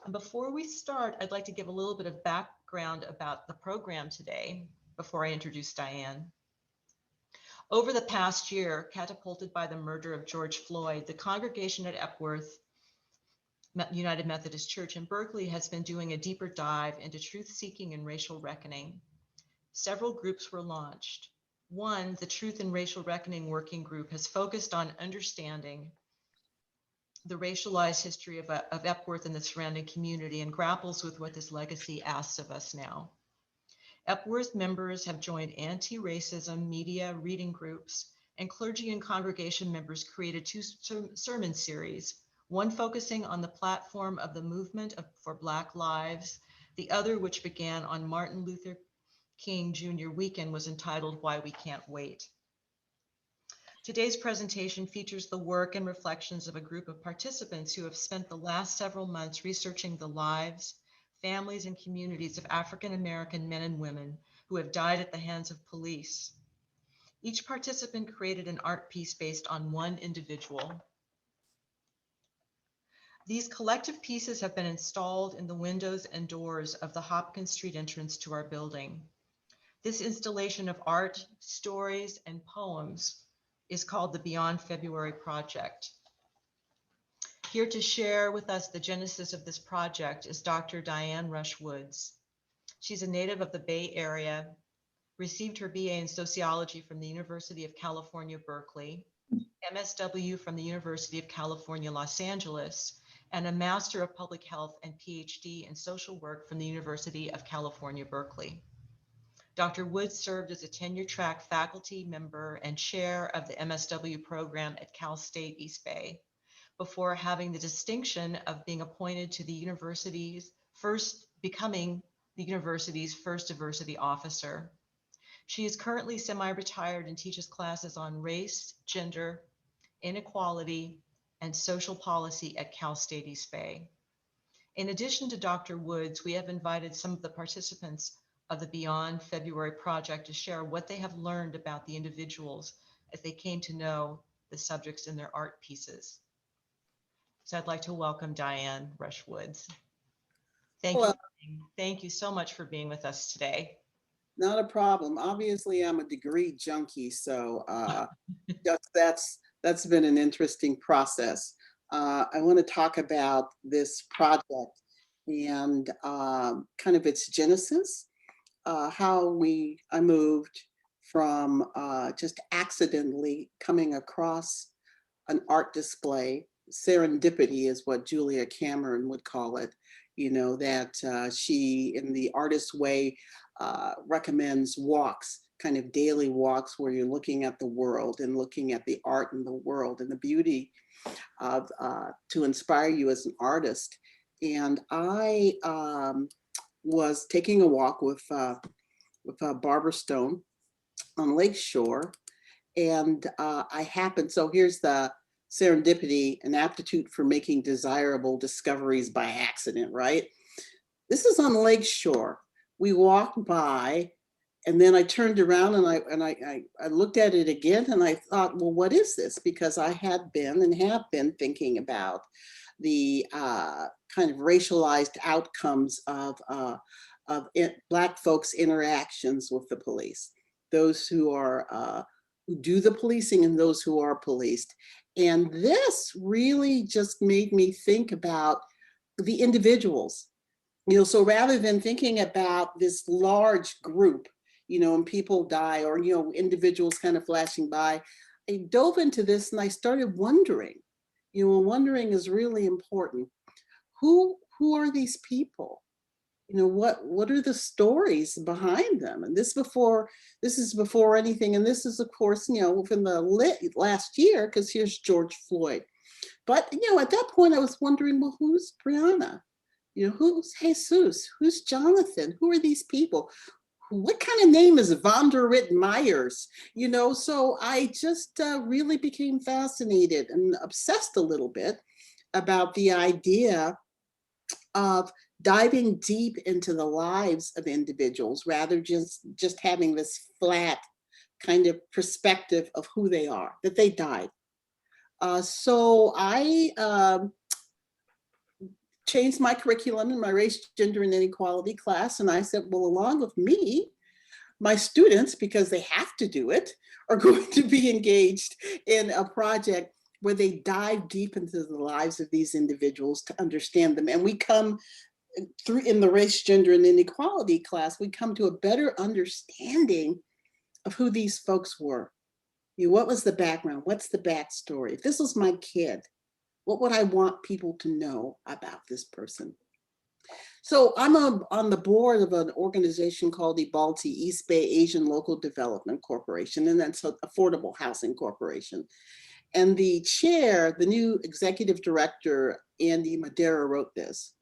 And before we start, I'd like to give a little bit of background about the program today before I introduce Diane. Over the past year, catapulted by the murder of George Floyd, the congregation at Epworth United Methodist Church in Berkeley has been doing a deeper dive into truth-seeking and racial reckoning. Several groups were launched. One, the Truth and Racial Reckoning Working Group, has focused on understanding the racialized history of Epworth and the surrounding community and grapples with what this legacy asks of us now. Epworth members have joined anti-racism media reading groups, and clergy and congregation members created two sermon series, one focusing on the platform of the movement for Black Lives, the other, which began on Martin Luther King Jr. weekend, was entitled Why We Can't Wait. Today's presentation features the work and reflections of a group of participants who have spent the last several months researching the lives, families, and communities of African-American men and women who have died at the hands of police. Each participant created an art piece based on one individual. These collective pieces have been installed in the windows and doors of the Hopkins Street entrance to our building. This installation of art, stories, and poems is called the Beyond February Project. Here to share with us the genesis of this project is Dr. Dianne Rush Woods. She's a native of the Bay Area, received her BA in sociology from the University of California, Berkeley, MSW from the University of California, Los Angeles, and a Master of Public Health and PhD in social work from the University of California, Berkeley. Dr. Woods served as a tenure-track faculty member and chair of the MSW program at Cal State East Bay, before having the distinction of being appointed to becoming the university's first diversity officer. She is currently semi-retired and teaches classes on race, gender, inequality, and social policy at Cal State East Bay. In addition to Dr. Woods, we have invited some of the participants of the Beyond February Project to share what they have learned about the individuals as they came to know the subjects in their art pieces. So I'd like to welcome Dianne Rush Woods. Thank you so much for being with us today. Not a problem. Obviously, I'm a degree junkie, so that's been an interesting process. I want to talk about this project and kind of its genesis. How I moved from just accidentally coming across an art display. Serendipity is what Julia Cameron would call it, you know, that she, in the artist way, recommends walks, kind of daily walks where you're looking at the world and looking at the art in the world and the beauty of, to inspire you as an artist. And I was taking a walk with Barbara Stone on Lakeshore, and I happened, so here's the serendipity, an aptitude for making desirable discoveries by accident, right? This is on Lakeshore. We walked by, and then I turned around and I looked at it again, and I thought, well, what is this? Because I had been and have been thinking about the kind of racialized outcomes of Black folks' interactions with the police, those who are who do the policing and those who are policed. And this really just made me think about the individuals. You know, so rather than thinking about this large group, you know, and people die, or, you know, individuals kind of flashing by, I dove into this and I started wondering, you know, wondering is really important. Who are these people? You know, what are the stories behind them? And this is before anything. And this is, of course, you know, within the last year, because here's George Floyd. But, you know, at that point I was wondering, well, who's Brianna? You know, who's Jesus? Who's Jonathan? Who are these people? What kind of name is Vonderrit Myers? You know, so I just really became fascinated and obsessed a little bit about the idea of diving deep into the lives of individuals rather just having this flat kind of perspective of who they are, that they died. So I changed my curriculum in my race, gender, and inequality class. And I said, well, along with me, my students, because they have to do it, are going to be engaged in a project where they dive deep into the lives of these individuals to understand them. And we come through in the race, gender, and inequality class, we come to a better understanding of who these folks were. What was the background? What's the backstory? If this was my kid, what would I want people to know about this person? So I'm on the board of an organization called the Balti East Bay Asian Local Development Corporation, and that's an affordable housing corporation. And the chair, the new executive director, Andy Madera, wrote this.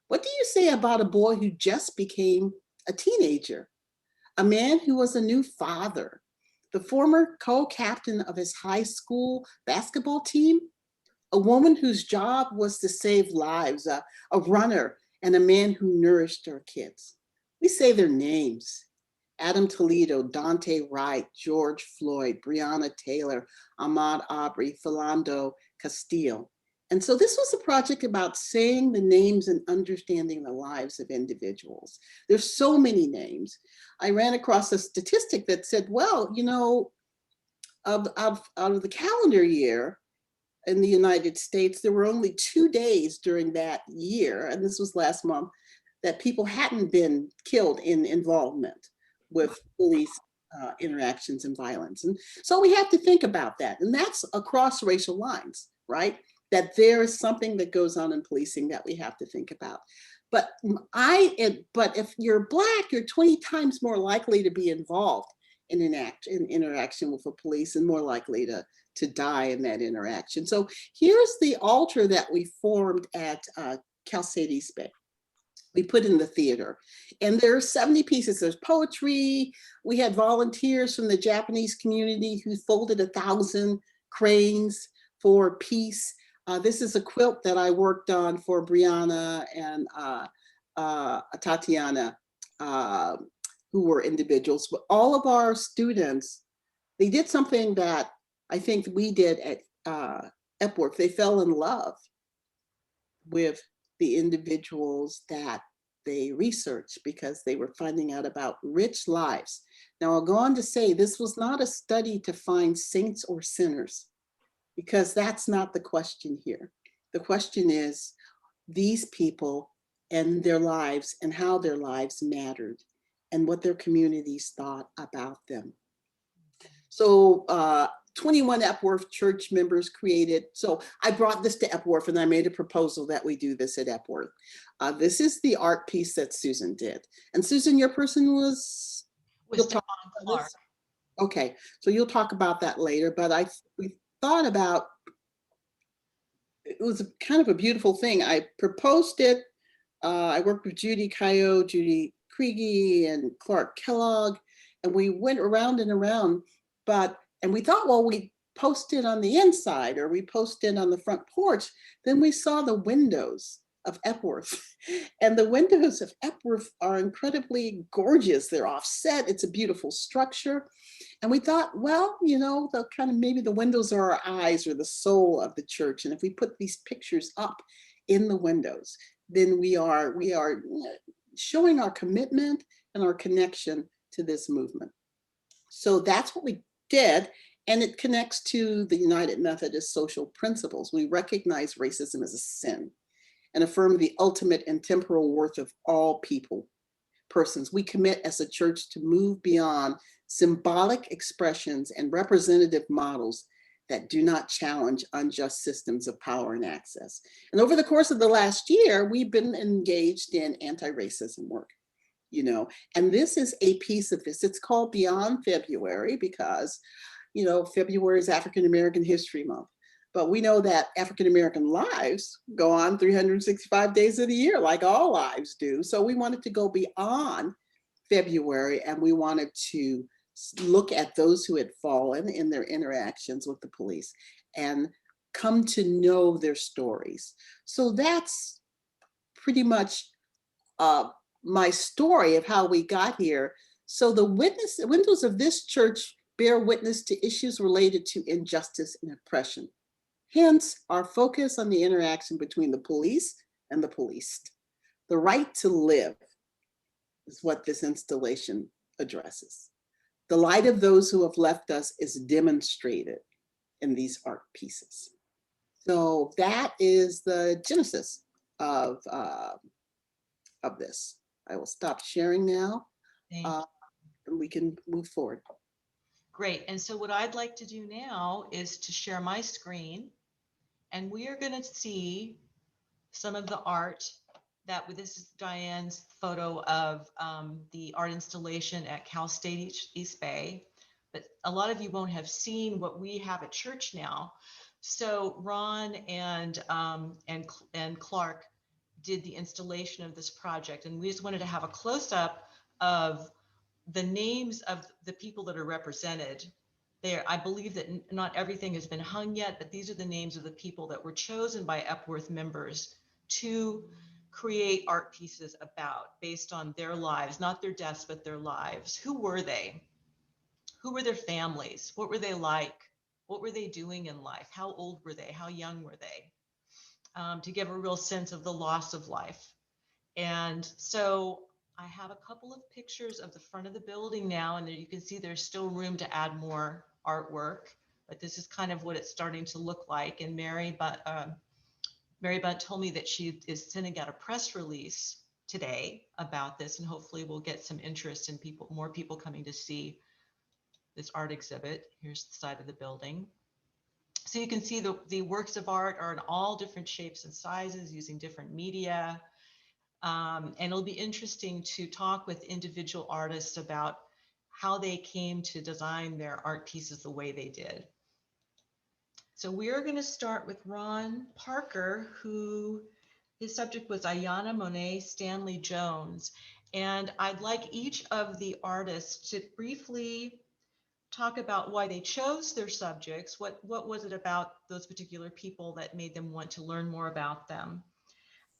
What do you say about a boy who just became a teenager? A man who was a new father, the former co-captain of his high school basketball team, a woman whose job was to save lives, a runner, and a man who nourished our kids. We say their names: Adam Toledo, Dante Wright, George Floyd, Breonna Taylor, Ahmaud Arbery, Philando Castile. And so this was a project about saying the names and understanding the lives of individuals. There's so many names. I ran across a statistic that said, well, you know, out of the calendar year in the United States, there were only 2 days during that year, and this was last month, that people hadn't been killed in involvement with police interactions and violence. And so we have to think about that. And that's across racial lines, right? That there is something that goes on in policing that we have to think about. But if you're Black, you're 20 times more likely to be involved in interaction with the police and more likely to die in that interaction. So here's the altar that we formed at Cal State East Bay. We put in the theater, and there are 70 pieces. There's poetry. We had volunteers from the Japanese community who folded 1,000 cranes for peace. This is a quilt that I worked on for Brianna and Tatiana, who were individuals. But all of our students, they did something that I think we did at Epworth. They fell in love with the individuals that they researched because they were finding out about rich lives. Now I'll go on to say this was not a study to find saints or sinners, because that's not the question here. The question is these people and their lives and how their lives mattered and what their communities thought about them. So 21 Epworth church members created. So I brought this to Epworth and I made a proposal that we do this at Epworth. This is the art piece that Susan did. And Susan, your person was? Clark. Okay, so you'll talk about that later, but we thought about, it was kind of a beautiful thing. I proposed it. I worked with Judy Cousseau, Judy Kriege, and Clark Kellogg, and we went around and around, and we thought, well, we post it on the inside or we post it on the front porch. Then we saw the windows of Epworth, and the windows of Epworth are incredibly gorgeous. They're offset. It's a beautiful structure. And we thought, well, you know, the kind of maybe the windows are our eyes or the soul of the church. And if we put these pictures up in the windows, then we are showing our commitment and our connection to this movement. So that's what we did. And it connects to the United Methodist social principles. We recognize racism as a sin and affirm the ultimate and temporal worth of all persons. We commit as a church to move beyond symbolic expressions and representative models that do not challenge unjust systems of power and access. And over the course of the last year, we've been engaged in anti-racism work, you know, and this is a piece of this. It's called Beyond February because, you know, February is African American History Month. But we know that African American lives go on 365 days of the year, like all lives do. So we wanted to go beyond February, and we wanted to look at those who had fallen in their interactions with the police and come to know their stories. So that's pretty much my story of how we got here. So the windows of this church bear witness to issues related to injustice and oppression. Hence, our focus on the interaction between the police and the policed. The right to live is what this installation addresses. The light of those who have left us is demonstrated in these art pieces. So that is the genesis of this. I will stop sharing now, and we can move forward. Great. And so what I'd like to do now is to share my screen, and we are going to see some of the art this is Diane's photo of the art installation at Cal State East Bay. But a lot of you won't have seen what we have at church now. So Ron and Clark did the installation of this project, and we just wanted to have a close-up of the names of the people that are represented there. I believe that not everything has been hung yet, but these are the names of the people that were chosen by Epworth members to create art pieces based on their lives, not their deaths, but their lives. Who were they? Who were their families? What were they like? What were they doing in life? How old were they? How young were they? To give a real sense of the loss of life. And so I have a couple of pictures of the front of the building now, and there you can see there's still room to add more artwork, but this is kind of what it's starting to look like. And Mary Bunt told me that she is sending out a press release today about this, and hopefully we'll get some interest in more people coming to see this art exhibit. Here's the side of the building. So you can see the works of art are in all different shapes and sizes using different media. And it'll be interesting to talk with individual artists about how they came to design their art pieces the way they did. So we're going to start with Ron Parker, his subject was Ayanna Monet Stanley Jones. And I'd like each of the artists to briefly talk about why they chose their subjects. What was it about those particular people that made them want to learn more about them?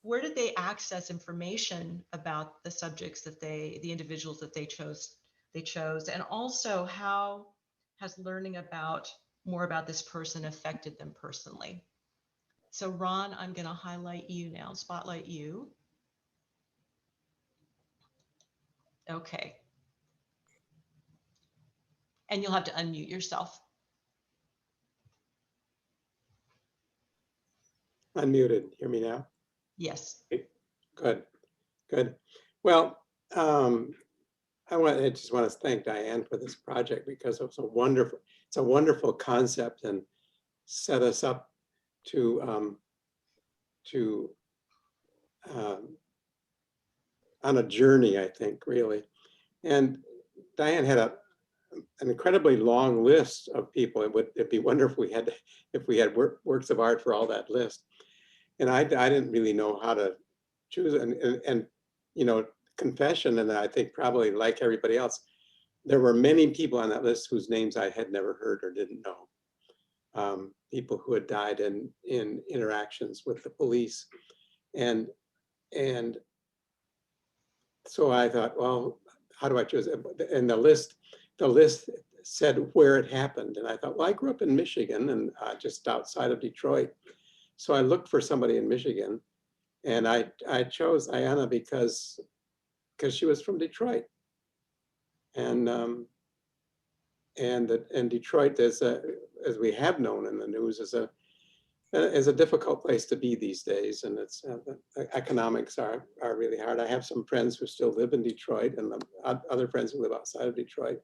Where did they access information about the subjects the individuals that they chose? And also, how has learning more about this person affected them personally? So Ron, I'm going to highlight you now, spotlight you. Okay. And you'll have to unmute yourself. Unmuted. Hear me now? Yes. Good. Well, I just want to thank Diane for this project because it's a wonderful concept and set us up to on a journey, I think, really. And Diane had an incredibly long list of people. It'd be wonderful if we had works of art for all that list. And I didn't really know how to choose, and you know, confession, and I think probably like everybody else, there were many people on that list whose names I had never heard or didn't know. People who had died in interactions with the police. And so I thought, well, how do I choose it? And the list said where it happened. And I thought, well, I grew up in Michigan and just outside of Detroit. So I looked for somebody in Michigan, and I chose Ayanna because she was from Detroit. And Detroit, as we have known in the news, is a difficult place to be these days, and it's the economics are really hard. I have some friends who still live in Detroit, and other friends who live outside of Detroit.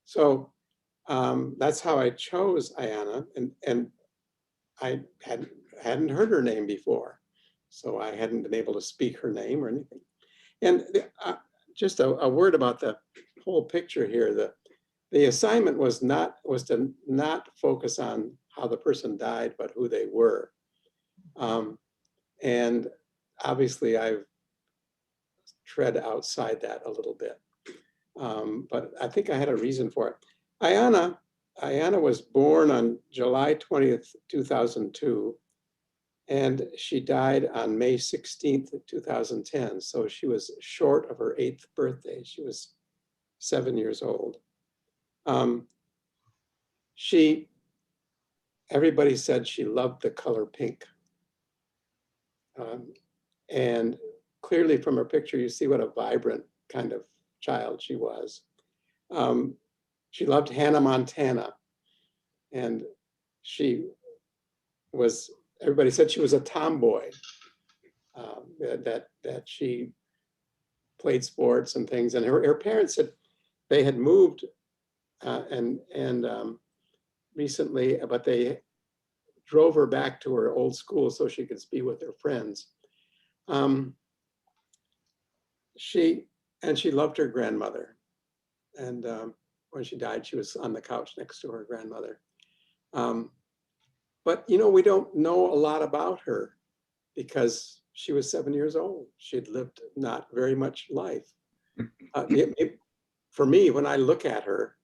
So that's how I chose Ayanna, and I hadn't heard her name before, so I hadn't been able to speak her name or anything. And just a word about the whole picture here. The assignment was to not focus on how the person died, but who they were. And obviously I've tread outside that a little bit, but I think I had a reason for it. Ayanna was born on July 20th, 2002, and she died on May 16th, 2010. So she was short of her 8th birthday. She was 7 years old. Everybody said she loved the color pink. And clearly from her picture, you see what a vibrant kind of child she was. She loved Hannah Montana, and she was, everybody said she was a tomboy, that she played sports and things. And her parents said they had moved recently, but they drove her back to her old school so she could be with her friends. She loved her grandmother. And when she died, she was on the couch next to her grandmother. But, you know, we don't know a lot about her because she was 7 years old. She'd lived not very much life. For me, when I look at her,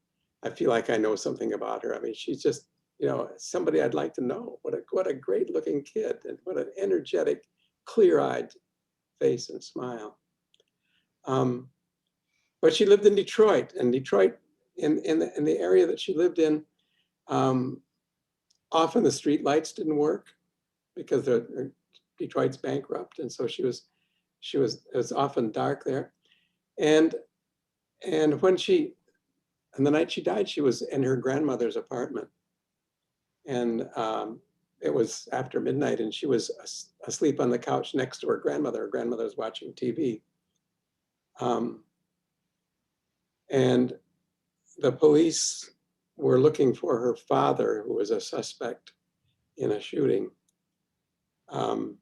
I feel like I know something about her. I mean, she's just, you know, somebody I'd like to know. What a great looking kid, and what an energetic, clear-eyed face and smile. But she lived in Detroit, and Detroit, in the area that she lived in, often the street lights didn't work because Detroit's bankrupt, and so it was often dark there. And the night she died, she was in her grandmother's apartment, and it was after midnight, and she was asleep on the couch next to her grandmother. Her grandmother was watching TV. And the police were looking for her father, who was a suspect in a shooting. And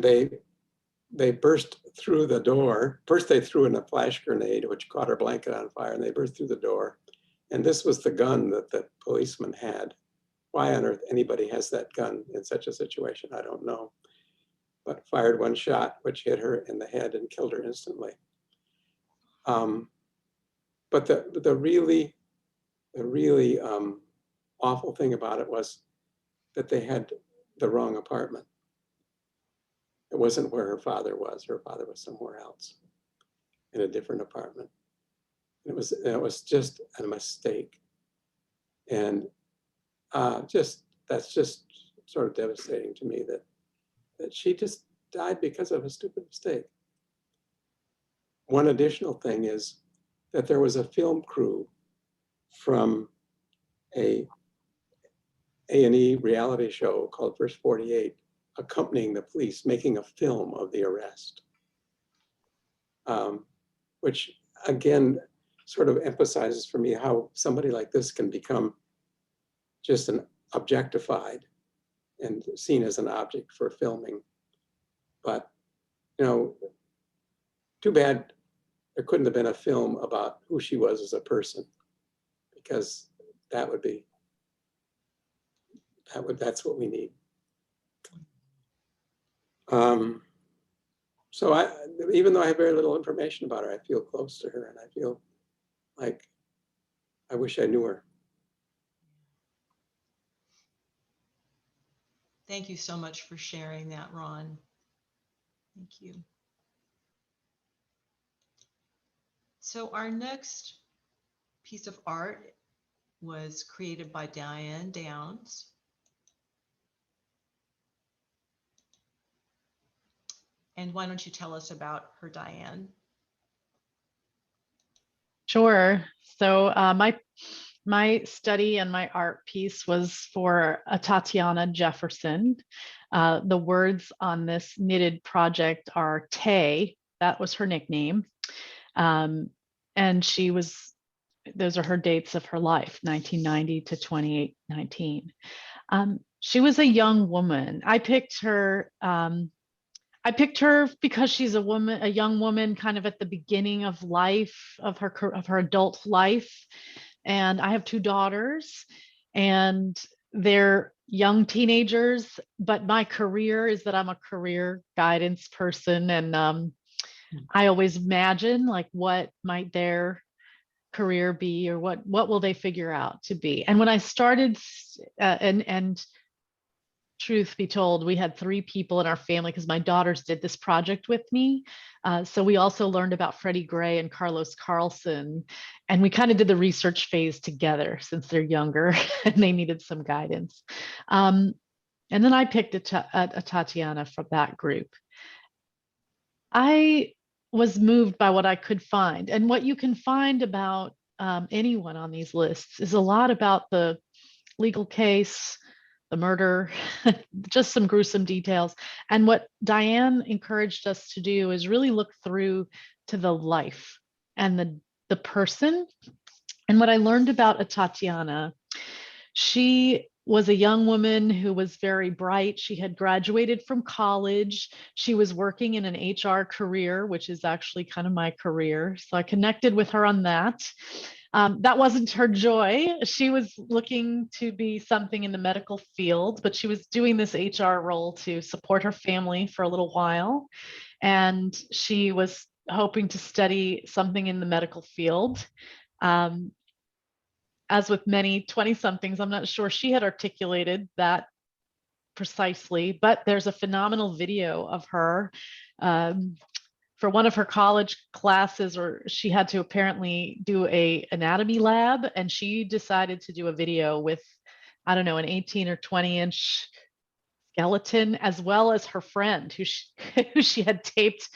they burst through the door. First, they threw in a flash grenade, which caught her blanket on fire, and they burst through the door. And this was the gun that the policeman had. Why on earth anybody has that gun in such a situation, I don't know. But fired one shot, which hit her in the head and killed her instantly. But the really awful thing about it was that they had the wrong apartment. It wasn't where her father was. Her father was somewhere else in a different apartment. It was just a mistake. And that's just sort of devastating to me that she just died because of a stupid mistake. One additional thing is that there was a film crew from a A&E reality show called First 48 accompanying the police, making a film of the arrest, which again sort of emphasizes for me how somebody like this can become just an objectified and seen as an object for filming. But, you know, too bad there couldn't have been a film about who she was as a person, because that's what we need. So even though I have very little information about her, I feel close to her, and I feel like I wish I knew her. Thank you so much for sharing that, Ron. Thank you. So our next piece of art was created by Diane Downs. And why don't you tell us about her, Diane? Sure. So my study and my art piece was for a Tatiana Jefferson. The words on this knitted project are Tay. That was her nickname. And those are her dates of her life, 1990 to 2819. She was a young woman. I picked her because she's a young woman, kind of at the beginning of life, of her adult life. And I have two daughters, and they're young teenagers, but my career is that I'm a career guidance person. And I always imagine, like, what might their career be, or what will they figure out to be? And when I started, and truth be told, we had 3 people in our family because my daughters did this project with me. So we also learned about Freddie Gray and Carlos Carlson, and we kind of did the research phase together since they're younger and they needed some guidance. And then I picked a Tatiana from that group. I was moved by what I could find. And what you can find about anyone on these lists is a lot about the legal case, the murder, just some gruesome details. And what Diane encouraged us to do is really look through to the life and the person. And what I learned about a Tatiana, she was a young woman who was very bright. She had graduated from college. She was working in an HR career, which is actually kind of my career. So I connected with her on that. That wasn't her joy. She was looking to be something in the medical field, but she was doing this HR role to support her family for a little while. And she was hoping to study something in the medical field. As with many 20-somethings, I'm not sure she had articulated that precisely, but there's a phenomenal video of her for one of her college classes, or she had to apparently do a anatomy lab, and she decided to do a video with, I don't know, an 18 or 20-inch skeleton, as well as her friend who she had taped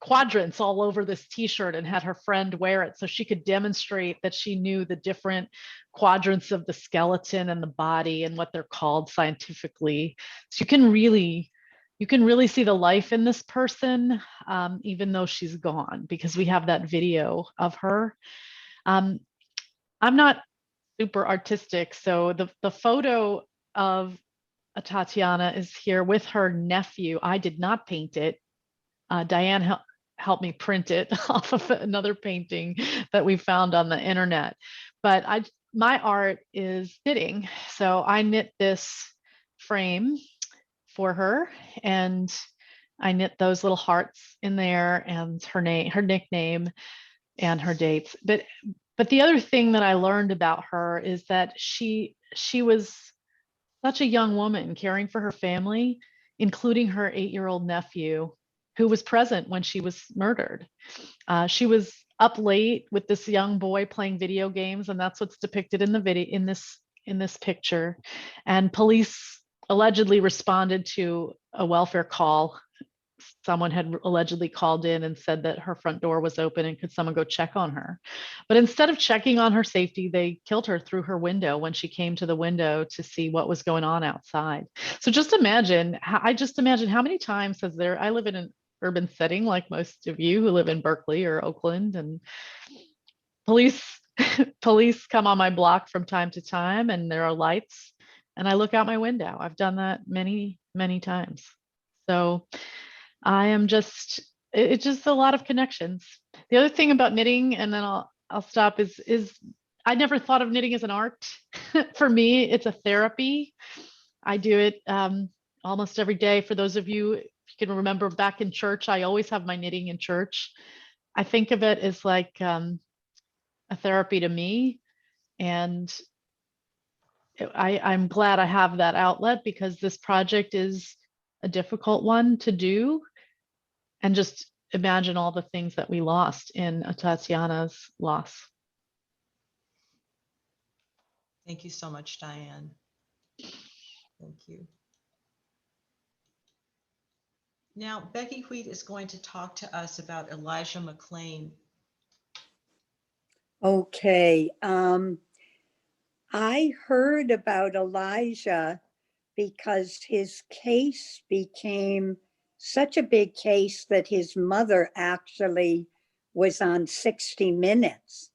quadrants all over this t-shirt and had her friend wear it so she could demonstrate that she knew the different quadrants of the skeleton and the body and what they're called scientifically. So you can really see the life in this person, even though she's gone, because we have that video of her. I'm not super artistic, so the photo of a Tatiana is here with her nephew. I did not paint it. Diane helped me print it off of another painting that we found on the internet. But my art is knitting. So I knit this frame for her, and I knit those little hearts in there and her name, her nickname, and her dates. But the other thing that I learned about her is that she was such a young woman caring for her family, including her 8-year-old nephew, who was present when she was murdered. She was up late with this young boy playing video games, and that's what's depicted in the video in this picture. And police allegedly responded to a welfare call. Someone had allegedly called in and said that her front door was open and could someone go check on her. But instead of checking on her safety, they killed her through her window when she came to the window to see what was going on outside. So just imagine, how many times I live in an urban setting like most of you who live in Berkeley or Oakland, and police come on my block from time to time, and there are lights, and I look out my window. I've done that many, many times. So I am it's just a lot of connections. The other thing about knitting, and then I'll stop, is I never thought of knitting as an art. For me, it's a therapy. I do it almost every day. For those of you, if you can remember back in church, I always have my knitting in church. I think of it as like a therapy to me. And I'm glad I have that outlet, because this project is a difficult one to do. And just imagine all the things that we lost in Tatiana's loss. Thank you so much, Diane. Thank you. Now, Becky Wheat is going to talk to us about Elijah Mcclain. Okay. I heard about Elijah because his case became such a big case that his mother actually was on 60 Minutes.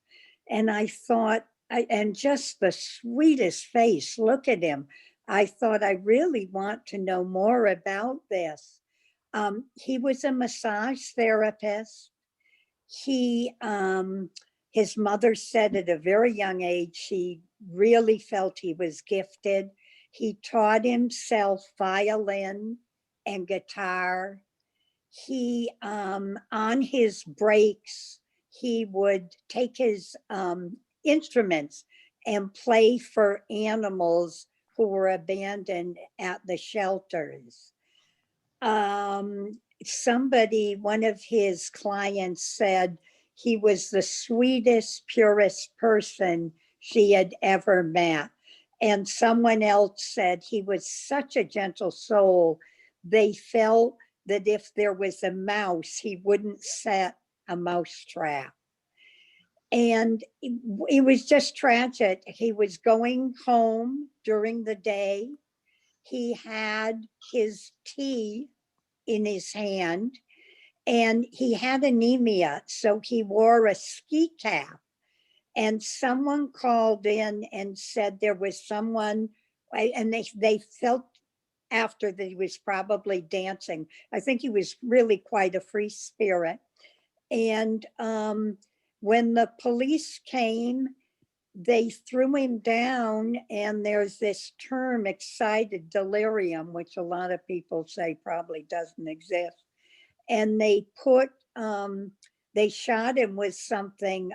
And I thought, and just the sweetest face, look at him. I thought, I really want to know more about this. He was a massage therapist. His mother said at a very young age, she really felt he was gifted. He taught himself violin and guitar. He, on his breaks, he would take his instruments and play for animals who were abandoned at the shelters. Somebody, one of his clients, said he was the sweetest, purest person she had ever met. And someone else said he was such a gentle soul. They felt that if there was a mouse, he wouldn't set a mouse trap. And it was just tragic. He was going home during the day. He had his tea in his hand and he had anemia. So he wore a ski cap. And someone called in and said there was someone, and they felt after that he was probably dancing. I think he was really quite a free spirit. And when the police came, they threw him down, and there's this term, excited delirium, which a lot of people say probably doesn't exist. And they they shot him with something,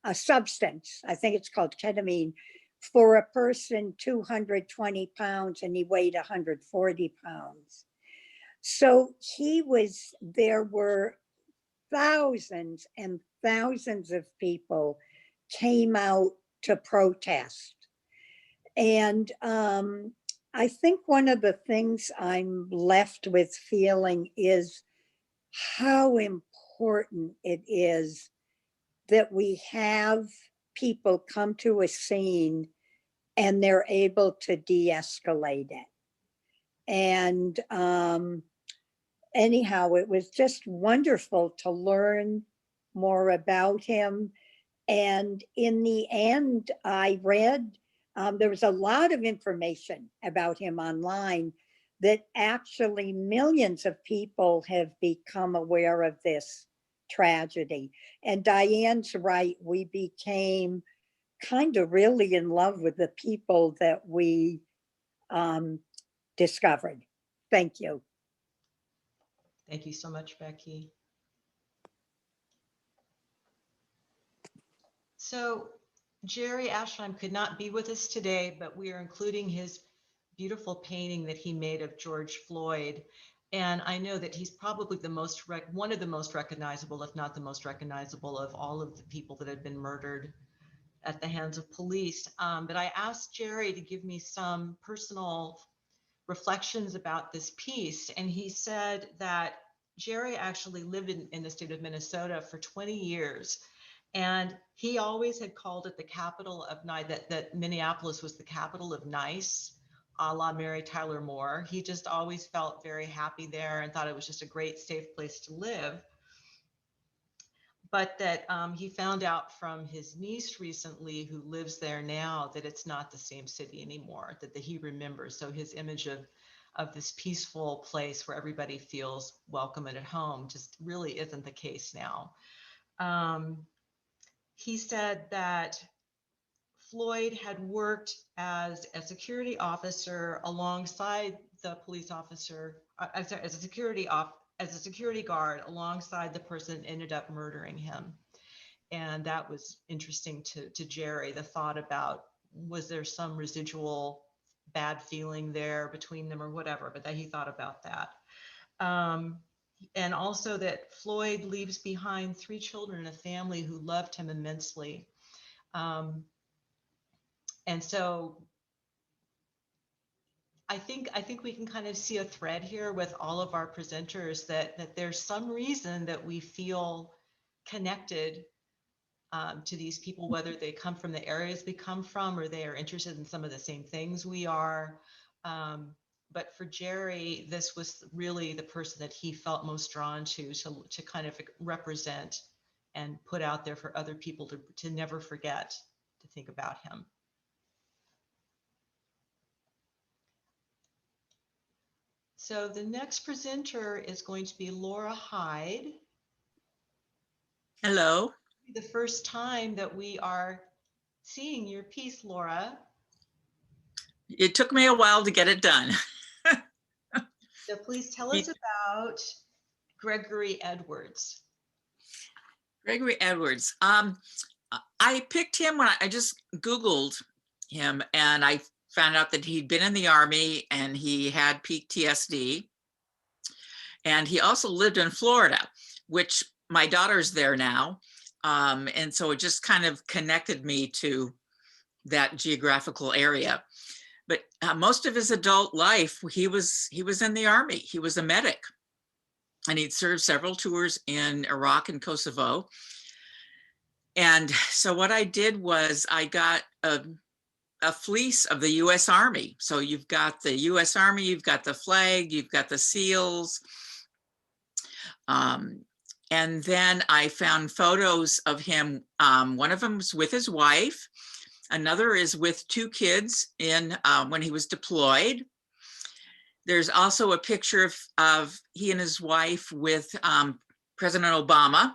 a substance, I think it's called ketamine, for a person 220 pounds, and he weighed 140 pounds. So there were thousands and thousands of people came out to protest. And I think one of the things I'm left with feeling is how important it is that we have people come to a scene and they're able to de-escalate it. And anyhow, it was just wonderful to learn more about him. And in the end, I read, there was a lot of information about him online that actually millions of people have become aware of this tragedy. And Diane's right, we became kind of really in love with the people that we discovered. Thank you. Thank you so much, Becky. So Jerry Ashheim could not be with us today, but we are including his beautiful painting that he made of George Floyd. And I know that he's probably one of the most recognizable, if not the most recognizable, of all of the people that have been murdered at the hands of police. But I asked Jerry to give me some personal reflections about this piece. And he said that Jerry actually lived in the state of Minnesota for 20 years. And he always had called it the capital of nice, that Minneapolis was the capital of nice, a la Mary Tyler Moore. He just always felt very happy there and thought it was just a great, safe place to live. But that he found out from his niece recently, who lives there now, that it's not the same city anymore, that he remembers. So his image of this peaceful place where everybody feels welcome and at home just really isn't the case now. He said that Floyd had worked as a security officer alongside the police officer, as a security guard alongside the person that ended up murdering him. And that was interesting to Jerry, the thought about, was there some residual bad feeling there between them or whatever, but that he thought about that. And also that Floyd leaves behind 3 children and a family who loved him immensely. And so I think we can kind of see a thread here with all of our presenters that there's some reason that we feel connected to these people, whether they come from the areas we come from or they are interested in some of the same things we are. But for Jerry, this was really the person that he felt most drawn to kind of represent and put out there for other people to never forget to think about him. So the next presenter is going to be Laura Hyde. Hello. The first time that we are seeing your piece, Laura. It took me a while to get it done. So please tell us about Gregory Edwards. Gregory Edwards. I picked him when I just Googled him, and I found out that he'd been in the Army and he had PTSD. And he also lived in Florida, which my daughter's there now. And so it just kind of connected me to that geographical area. But most of his adult life, he was in the Army. He was a medic, and he'd served several tours in Iraq and Kosovo. And so what I did was I got a fleece of the US Army. So you've got the US Army, you've got the flag, you've got the SEALs. And then I found photos of him. One of them was with his wife. Another is with two kids in when he was deployed. There's also a picture of he and his wife with President Obama,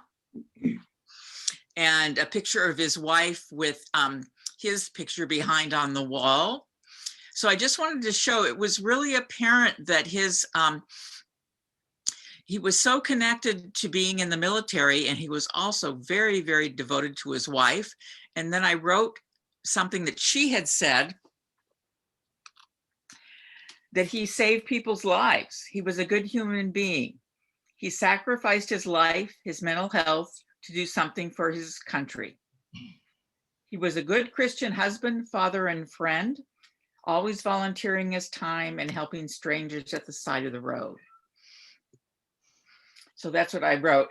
and a picture of his wife with his picture behind on the wall. So I just wanted to show, it was really apparent that he was so connected to being in the military, and he was also very, very devoted to his wife. And then I wrote something that she had said, that he saved people's lives. He was a good human being. He sacrificed his life, his mental health, to do something for his country. He was a good Christian husband, father, and friend, always volunteering his time and helping strangers at the side of the road. So that's what I wrote.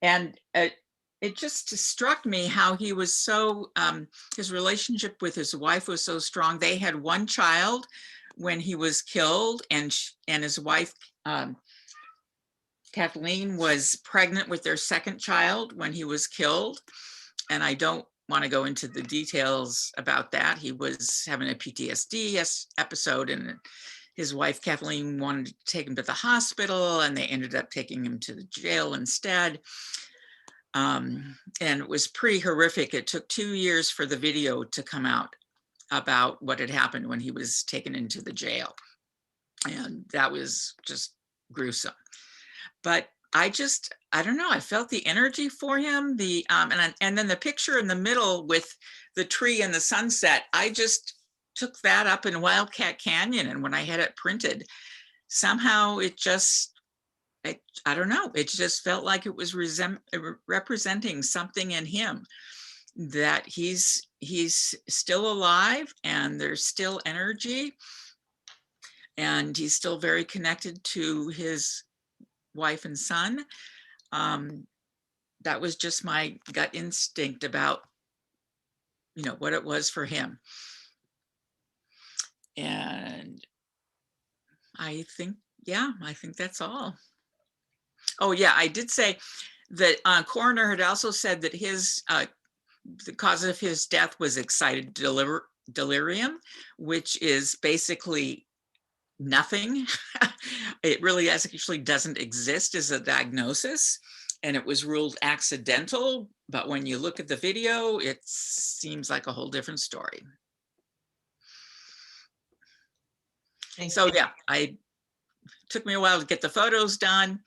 And it just struck me how he was so, his relationship with his wife was so strong. They had one child when he was killed, and his wife, Kathleen, was pregnant with their second child when he was killed. And I don't want to go into the details about that. He was having a PTSD episode, and his wife, Kathleen, wanted to take him to the hospital, and they ended up taking him to the jail instead. And it was pretty horrific. It took 2 years for the video to come out about what had happened when he was taken into the jail. And that was just gruesome. But I don't know, I felt the energy for him. And then the picture in the middle with the tree and the sunset, I just took that up in Wildcat Canyon. And when I had it printed, somehow it just, I don't know, it just felt like it was representing something in him, that he's still alive and there's still energy, and he's still very connected to his wife and son. That was just my gut instinct about, what it was for him. And I think that's all. Oh yeah, I did say that coroner had also said that the cause of his death was excited delirium, which is basically nothing. It really actually doesn't exist as a diagnosis, and it was ruled accidental. But when you look at the video, it seems like a whole different story. So yeah, it took me a while to get the photos done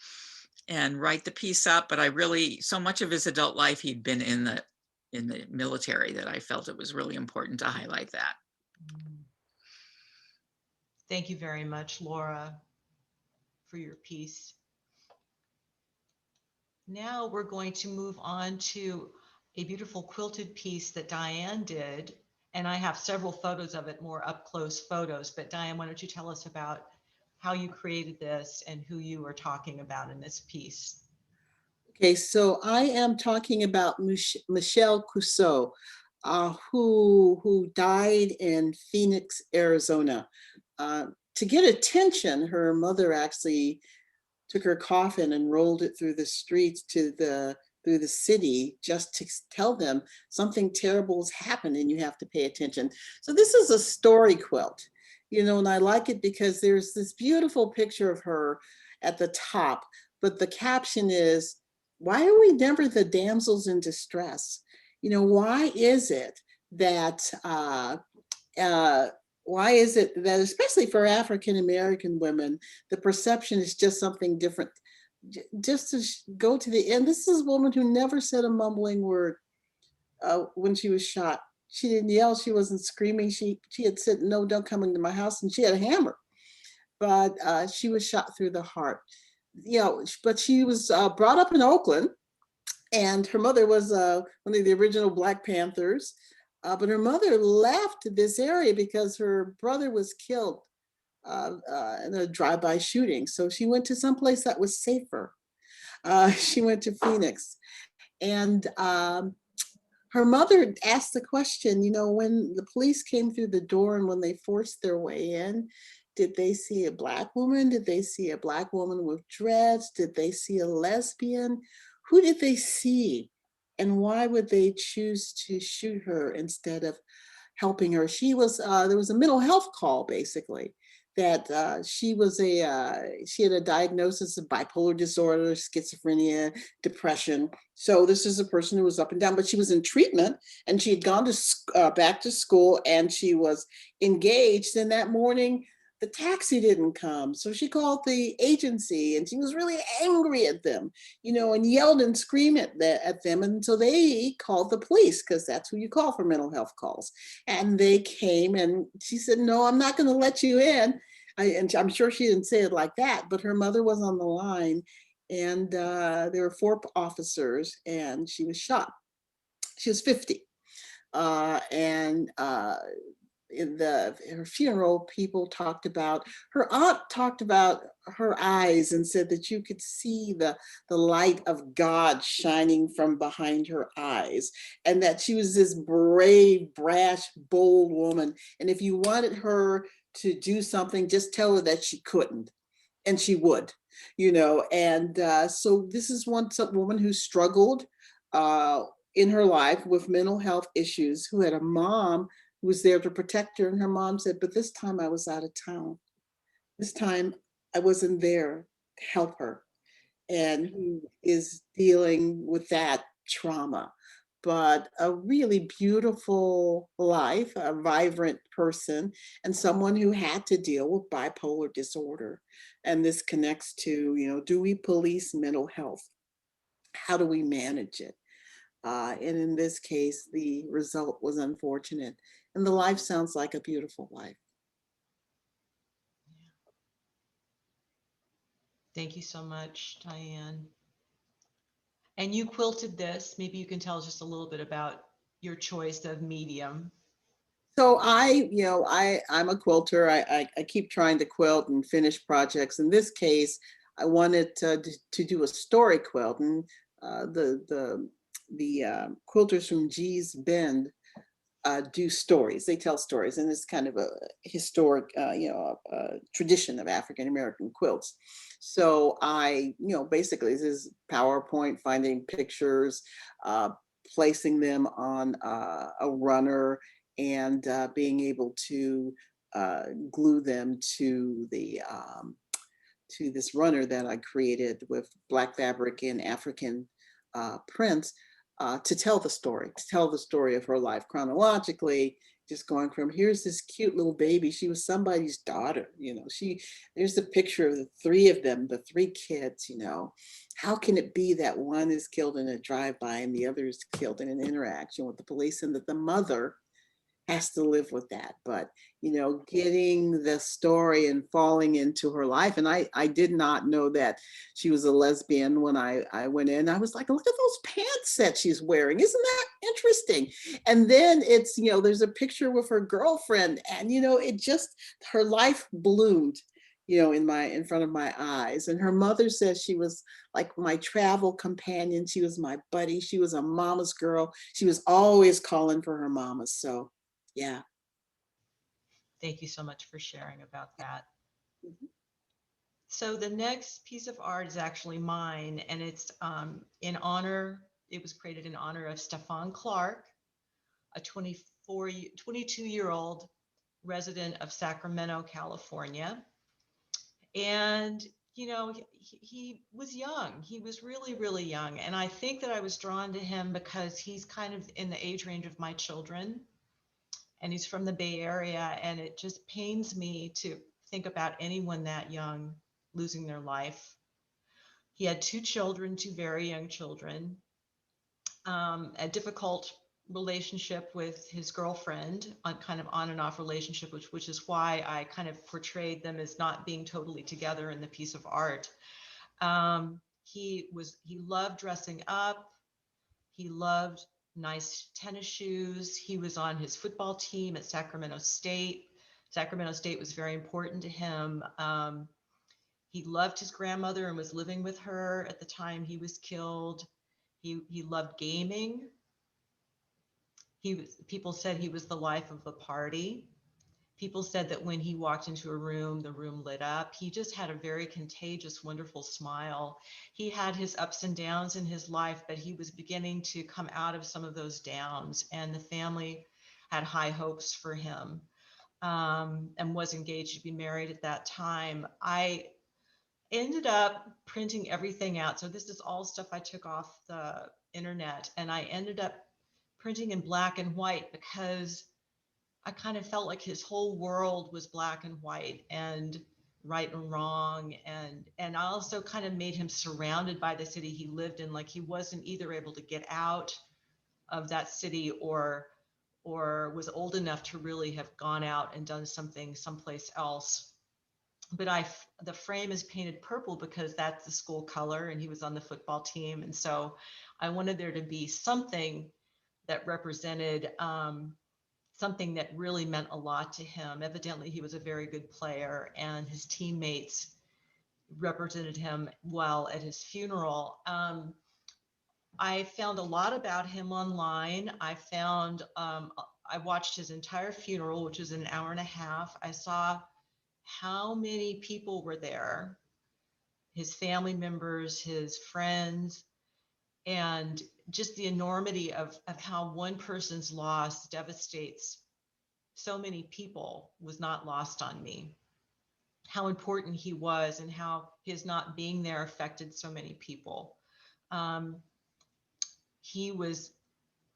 and write the piece up, but so much of his adult life, he'd been in the military, that I felt it was really important to highlight that. Thank you very much, Laura, for your piece. Now we're going to move on to a beautiful quilted piece that Diane did. And I have several photos of it, more up close photos. But Diane, why don't you tell us about how you created this and who you were talking about in this piece? Okay, so I am talking about Michelle Cousseau, who died in Phoenix, Arizona. To get attention, her mother actually took her coffin and rolled it through the streets through the city, just to tell them something terrible has happened and you have to pay attention. So this is a story quilt, and I like it because there's this beautiful picture of her at the top, but the caption is, "Why are we never the damsels in distress?" Why is it that especially for African-American women, the perception is just something different? Just to go to the end, this is a woman who never said a mumbling word when she was shot. She didn't yell, she wasn't screaming. She had said, "No, don't come into my house," and she had a hammer, but she was shot through the heart. But she was brought up in Oakland, and her mother was one of the original Black Panthers. But her mother left this area because her brother was killed in a drive-by shooting. So she went to someplace that was safer. She went to Phoenix. And her mother asked the question, you know, when the police came through the door and when they forced their way in, did they see a Black woman? Did they see a Black woman with dreads? Did they see a lesbian? Who did they see? And why would they choose to shoot her instead of helping her? She was, there was a mental health call basically that she had a diagnosis of bipolar disorder, schizophrenia, depression. So this is a person who was up and down, but she was in treatment and she had gone to back to school and she was engaged. And that morning, the taxi didn't come. So she called the agency and she was really angry at them, you know, and yelled and screamed at them. And so they called the police because that's who you call for mental health calls. And they came and she said, no, I'm not going to let you in. And I'm sure she didn't say it like that, but her mother was on the line and there were 4 officers and she was shot. She was 50. In her funeral, people talked about, her aunt talked about her eyes and said that you could see the light of God shining from behind her eyes, and that she was this brave, brash, bold woman. And if you wanted her to do something, just tell her that she couldn't, and she would, you know. And so this is one woman who struggled in her life with mental health issues, who had a mom who was there to protect her. And her mom said, but this time I was out of town. This time I wasn't there to help her. And who is dealing with that trauma. But a really beautiful life, a vibrant person, and someone who had to deal with bipolar disorder. And this connects to, you know, do we police mental health? How do we manage it? And in this case, the result was unfortunate. And the life sounds like a beautiful life. Thank you so much, Diane. And you quilted this. Maybe you can tell us just a little bit about your choice of medium. So I'm a quilter. I keep trying to quilt and finish projects. In this case, I wanted to do a story quilt, and the quilters from G's Bend do stories. They tell stories, and it's kind of a historic, tradition of African American quilts. So I, basically this is PowerPoint, finding pictures, placing them on a runner, and being able to glue them to this runner that I created with Black fabric and African prints. To tell the story of her life chronologically, just going from, here's this cute little baby. She was somebody's daughter, there's a picture of the 3 of them, the 3 kids, how can it be that one is killed in a drive-by and the other is killed in an interaction with the police, and that the mother has to live with that. But getting the story and falling into her life, and I did not know that she was a lesbian when I went in. I was like, look at those pants that she's wearing, isn't that interesting? And then it's there's a picture with her girlfriend, and it just, her life bloomed in front of my eyes. And her mother says she was like my travel companion. She was my buddy. She was a mama's girl. She was always calling for her mama. So yeah. Thank you so much for sharing about that. So the next piece of art is actually mine, and it's it was created in honor of Stefan Clark, a 22-year-old resident of Sacramento, California. And, he was young. He was really, really young. And I think that I was drawn to him because he's kind of in the age range of my children. And he's from the Bay Area, and it just pains me to think about anyone that young losing their life. He had 2 children, 2 very young children, a difficult relationship with his girlfriend, kind of on and off relationship, which is why I kind of portrayed them as not being totally together in the piece of art. He loved dressing up. He loved nice tennis shoes. He was on his football team at Sacramento State. Sacramento State was very important to him. He loved his grandmother and was living with her at the time he was killed. He loved gaming. People said he was the life of the party. People said that when he walked into a room, the room lit up. He just had a very contagious, wonderful smile. He had his ups and downs in his life, but he was beginning to come out of some of those downs, and the family had high hopes for him, and was engaged to be married at that time. I ended up printing everything out. So this is all stuff I took off the internet, and I ended up printing in black and white because I kind of felt like his whole world was black and white and right and wrong. And I also kind of made him surrounded by the city he lived in. Like he wasn't either able to get out of that city or was old enough to really have gone out and done something someplace else. But the frame is painted purple because that's the school color, and he was on the football team. And so I wanted there to be something that represented something that really meant a lot to him. Evidently, he was a very good player, and his teammates represented him well at his funeral. I found a lot about him online. I watched his entire funeral, which was an hour and a half. I saw how many people were there, his family members, his friends, and just the enormity of how one person's loss devastates so many people was not lost on me. How important he was and how his not being there affected so many people. He was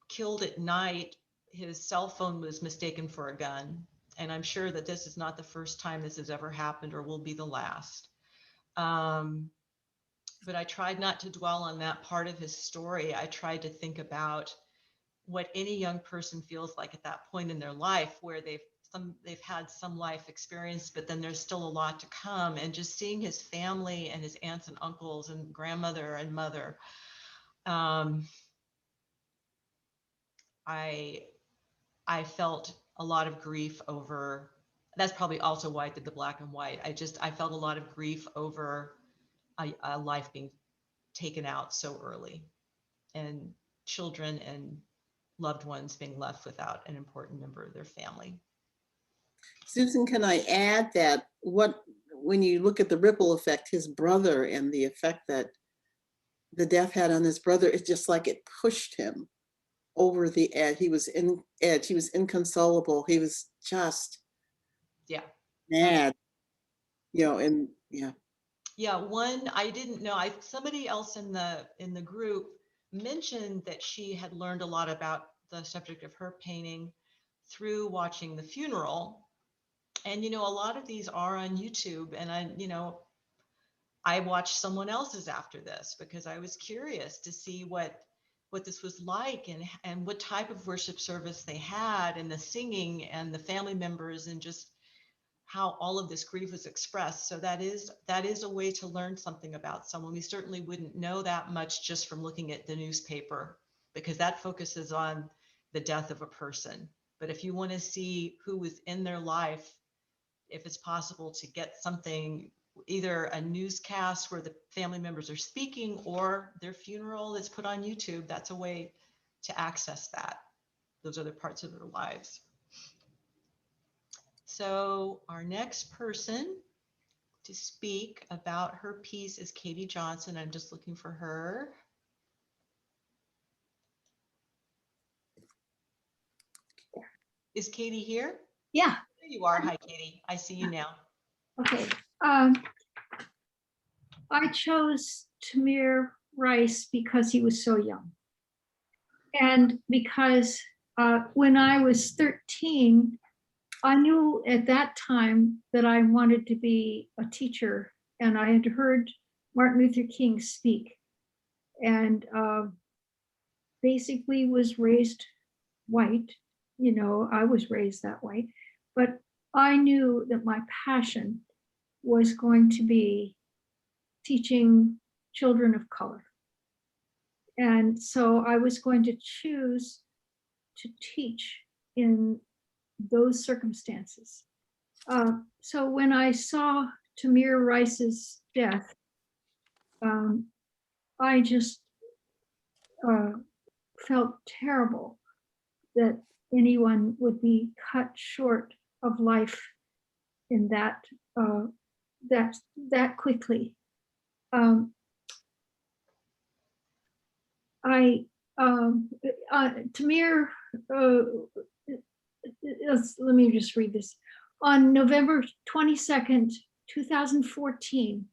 killed at night. His cell phone was mistaken for a gun. And I'm sure that this is not the first time this has ever happened or will be the last. But I tried not to dwell on that part of his story. I tried to think about what any young person feels like at that point in their life, where they've had some life experience, but then there's still a lot to come. And just seeing his family and his aunts and uncles and grandmother and mother, I felt a lot of grief over. That's probably also why I did the black and white. I felt a lot of grief over a life being taken out so early, and children and loved ones being left without an important member of their family. Susan, can I add that when you look at the ripple effect, his brother and the effect that the death had on his brother, it's just like it pushed him over the edge. He was inconsolable. He was just mad, and yeah. Yeah, one I didn't know. Somebody else in the group mentioned that she had learned a lot about the subject of her painting through watching the funeral. And a lot of these are on YouTube, and I watched someone else's after this because I was curious to see what this was like and what type of worship service they had, and the singing and the family members, and just how all of this grief was expressed. So that is a way to learn something about someone. We certainly wouldn't know that much just from looking at the newspaper, because that focuses on the death of a person. But if you want to see who was in their life, if it's possible to get something, either a newscast where the family members are speaking or their funeral that's put on YouTube, that's a way to access those other parts of their lives. So our next person to speak about her piece is Katie Johnson. I'm just looking for her. Is Katie here? Yeah. There you are. Hi, Katie. I see you now. Okay. I chose Tamir Rice because he was so young. And because when I was 13, I knew at that time that I wanted to be a teacher, and I had heard Martin Luther King speak, and basically was raised white. I was raised that way, but I knew that my passion was going to be teaching children of color. And so I was going to choose to teach in those circumstances. So when I saw Tamir Rice's death, I just felt terrible that anyone would be cut short of life in that quickly. Tamir, let me just read this. On November 22nd, 2014,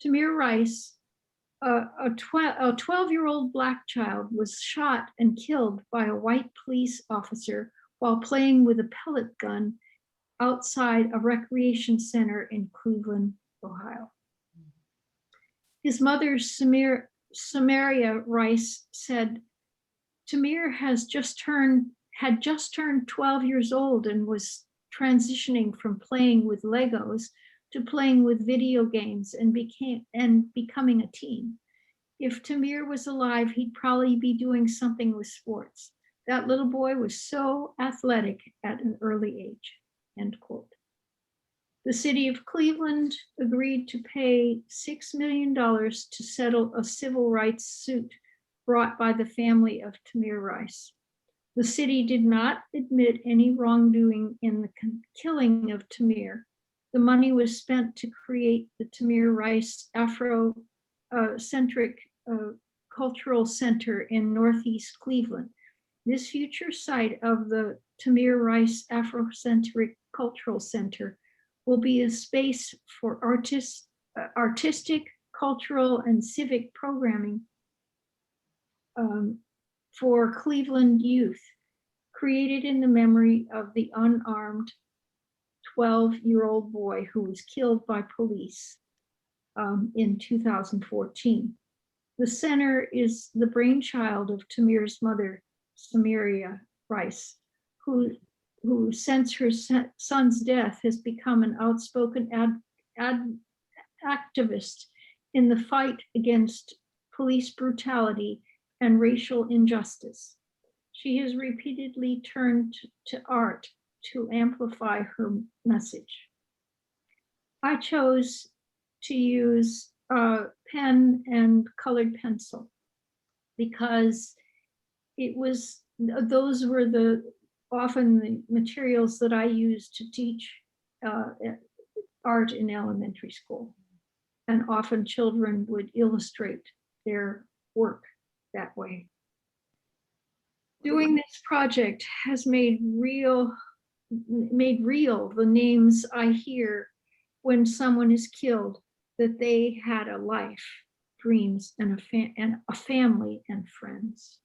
Tamir Rice, a 12-year-old Black child, was shot and killed by a white police officer while playing with a pellet gun outside a recreation center in Cleveland, Ohio. His mother, Samaria Rice, said, Tamir had just turned 12 years old and was transitioning from playing with Legos to playing with video games and becoming a teen. If Tamir was alive, he'd probably be doing something with sports. That little boy was so athletic at an early age, end quote. The city of Cleveland agreed to pay $6 million to settle a civil rights suit brought by the family of Tamir Rice. The city did not admit any wrongdoing in the killing of Tamir. The money was spent to create the Tamir Rice Afrocentric Cultural Center in Northeast Cleveland. This future site of the Tamir Rice Afrocentric Cultural Center will be a space for artistic, cultural, and civic programming for Cleveland youth, created in the memory of the unarmed 12-year-old boy who was killed by police in 2014. The center is the brainchild of Tamir's mother, Samaria Rice, who since her son's death has become an outspoken activist in the fight against police brutality and racial injustice. She has repeatedly turned to art to amplify her message. I chose to use pen and colored pencil because those were often the materials that I used to teach art in elementary school. And often children would illustrate their work that way. Doing this project has made real the names I hear when someone is killed, that they had a life, dreams, and a family and friends.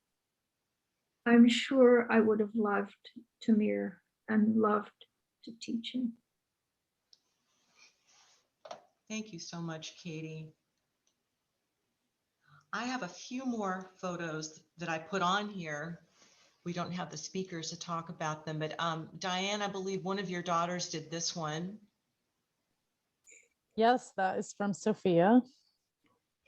I'm sure I would have loved Tamir and loved to teach him. Thank you so much, Katie. I have a few more photos that I put on here. We don't have the speakers to talk about them, but Diane, I believe one of your daughters did this one. Yes, that is from Sophia.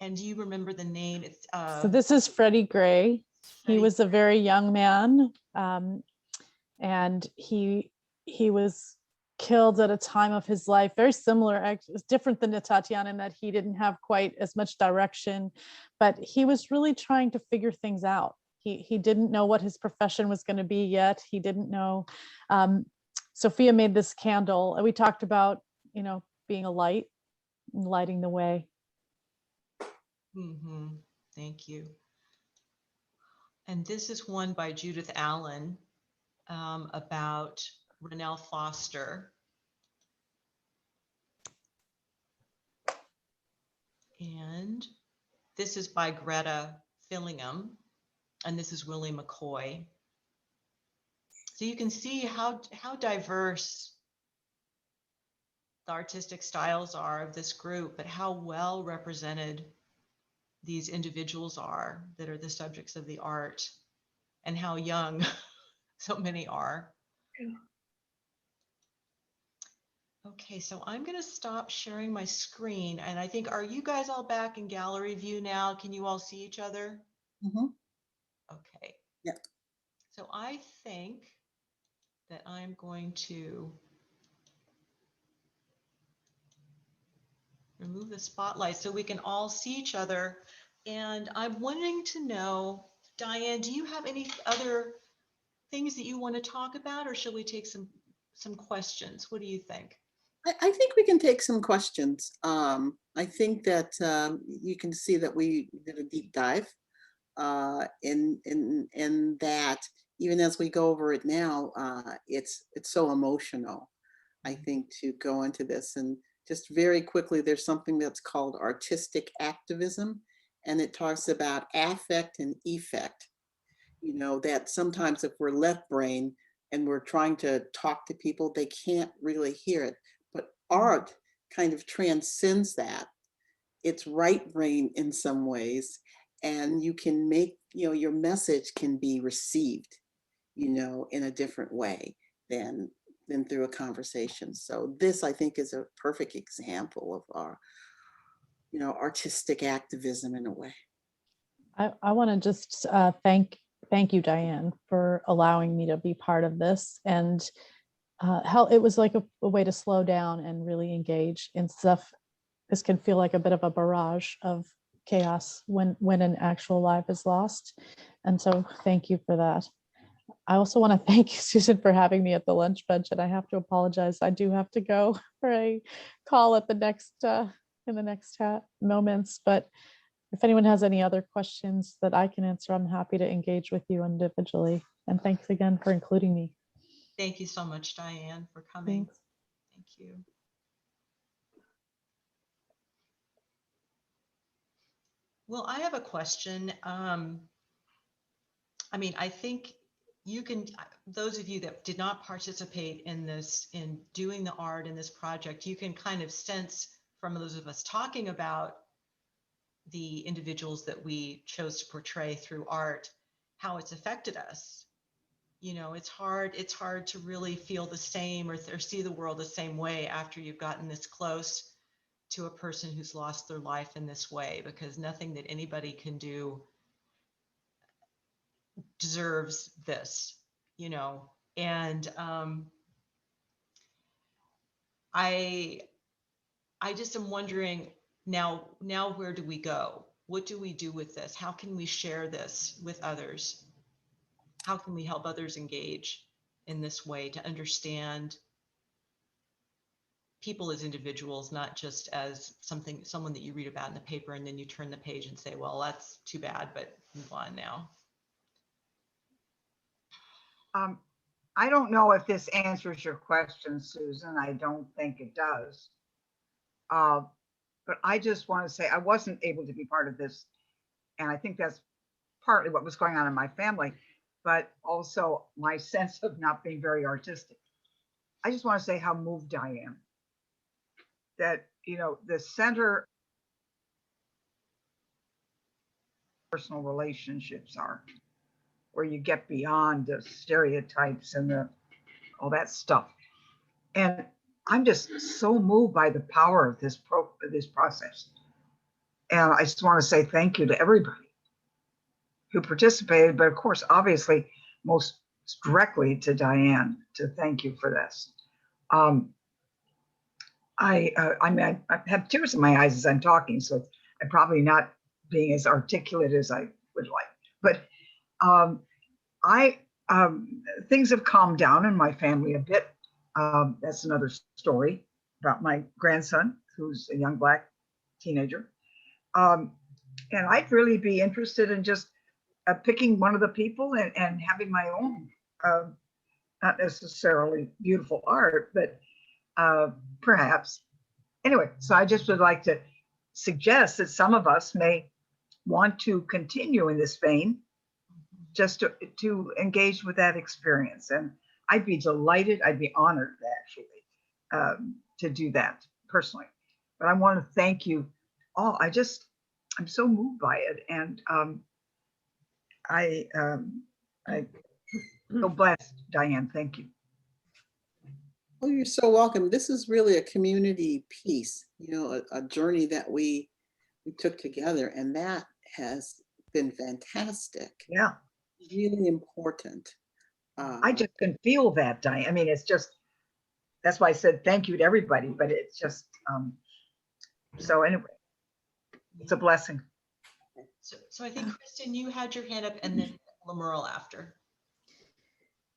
And do you remember the name? It's So this is Freddie Gray. He was a very young man, and he was killed at a time of his life very similar. It's different than Tatiana in that he didn't have quite as much direction, but he was really trying to figure things out. He didn't know what his profession was going to be yet. He didn't know. Sophia made this candle, and we talked about, being a light and lighting the way. Mm-hmm. Thank you. And this is one by Judith Allen about Rennell Foster. And this is by Greta Fillingham. And this is Willie McCoy. So you can see how diverse the artistic styles are of this group, but how well represented these individuals are that are the subjects of the art, and how young so many are. Okay, so I'm going to stop sharing my screen, and I think, are you guys all back in gallery view now? Can you all see each other? Mhm. Okay. Yeah. So I think that I'm going to remove the spotlight so we can all see each other. And I'm wanting to know, Diane, do you have any other things that you want to talk about, or shall we take some questions? What do you think? I think we can take some questions. I think that you can see that we did a deep dive in that. Even as we go over it now, it's so emotional. I think to go into this, and just very quickly, there's something that's called artistic activism, and it talks about affect and effect. You know, that sometimes if we're left brain and we're trying to talk to people, they can't really hear it. But art kind of transcends that. It's right brain in some ways, and you can make, your message can be received, in a different way than through a conversation. So this, I think, is a perfect example of our, artistic activism in a way. I want to just thank you, Diane, for allowing me to be part of this. And it was like a way to slow down and really engage in stuff. This can feel like a bit of a barrage of chaos when an actual life is lost. And so thank you for that. I also want to thank you, Susan, for having me at the lunch bench, and I have to apologize. I do have to go for a call at the next in the next moments. But if anyone has any other questions that I can answer, I'm happy to engage with you individually. And thanks again for including me. Thank you so much, Diane, for coming. Thanks. Thank you. Well, I have a question. I think you can, those of you that did not participate in this, in doing the art in this project, you can kind of sense from those of us talking about the individuals that we chose to portray through art, how it's affected us. It's hard to really feel the same or see the world the same way after you've gotten this close to a person who's lost their life in this way, because nothing that anybody can do deserves this, and I just am wondering now where do we go? What do we do with this? How can we share this with others? How can we help others engage in this way to understand people as individuals, not just as someone that you read about in the paper and then you turn the page and say, well, that's too bad, but move on now. I don't know if this answers your question, Susan. I don't think it does. But I just want to say I wasn't able to be part of this. And I think that's partly what was going on in my family, but also my sense of not being very artistic. I just want to say how moved I am that, the center personal relationships are, where you get beyond the stereotypes and all that stuff. And I'm just so moved by the power of this process. And I just want to say thank you to everybody who participated, but of course, obviously, most directly to Diane, to thank you for this. I have tears in my eyes as I'm talking, so I'm probably not being as articulate as I would like. But things have calmed down in my family a bit. That's another story about my grandson, who's a young Black teenager. And I'd really be interested in just picking one of the people and having my own, not necessarily beautiful art, but perhaps. Anyway, so I just would like to suggest that some of us may want to continue in this vein, just to engage with that experience. And I'd be delighted, I'd be honored actually to do that personally. But I want to thank you all. I'm so moved by it. And I feel blessed, Diane. Thank you. Well, you're so welcome. This is really a community piece, a journey that we took together, and that has been fantastic, Yeah, really important. I just can feel that, Diane. I mean, it's just, that's why I said thank you to everybody, but it's just, so anyway, it's a blessing. So I think, Kristen, you had your hand up, and then Lamerle after.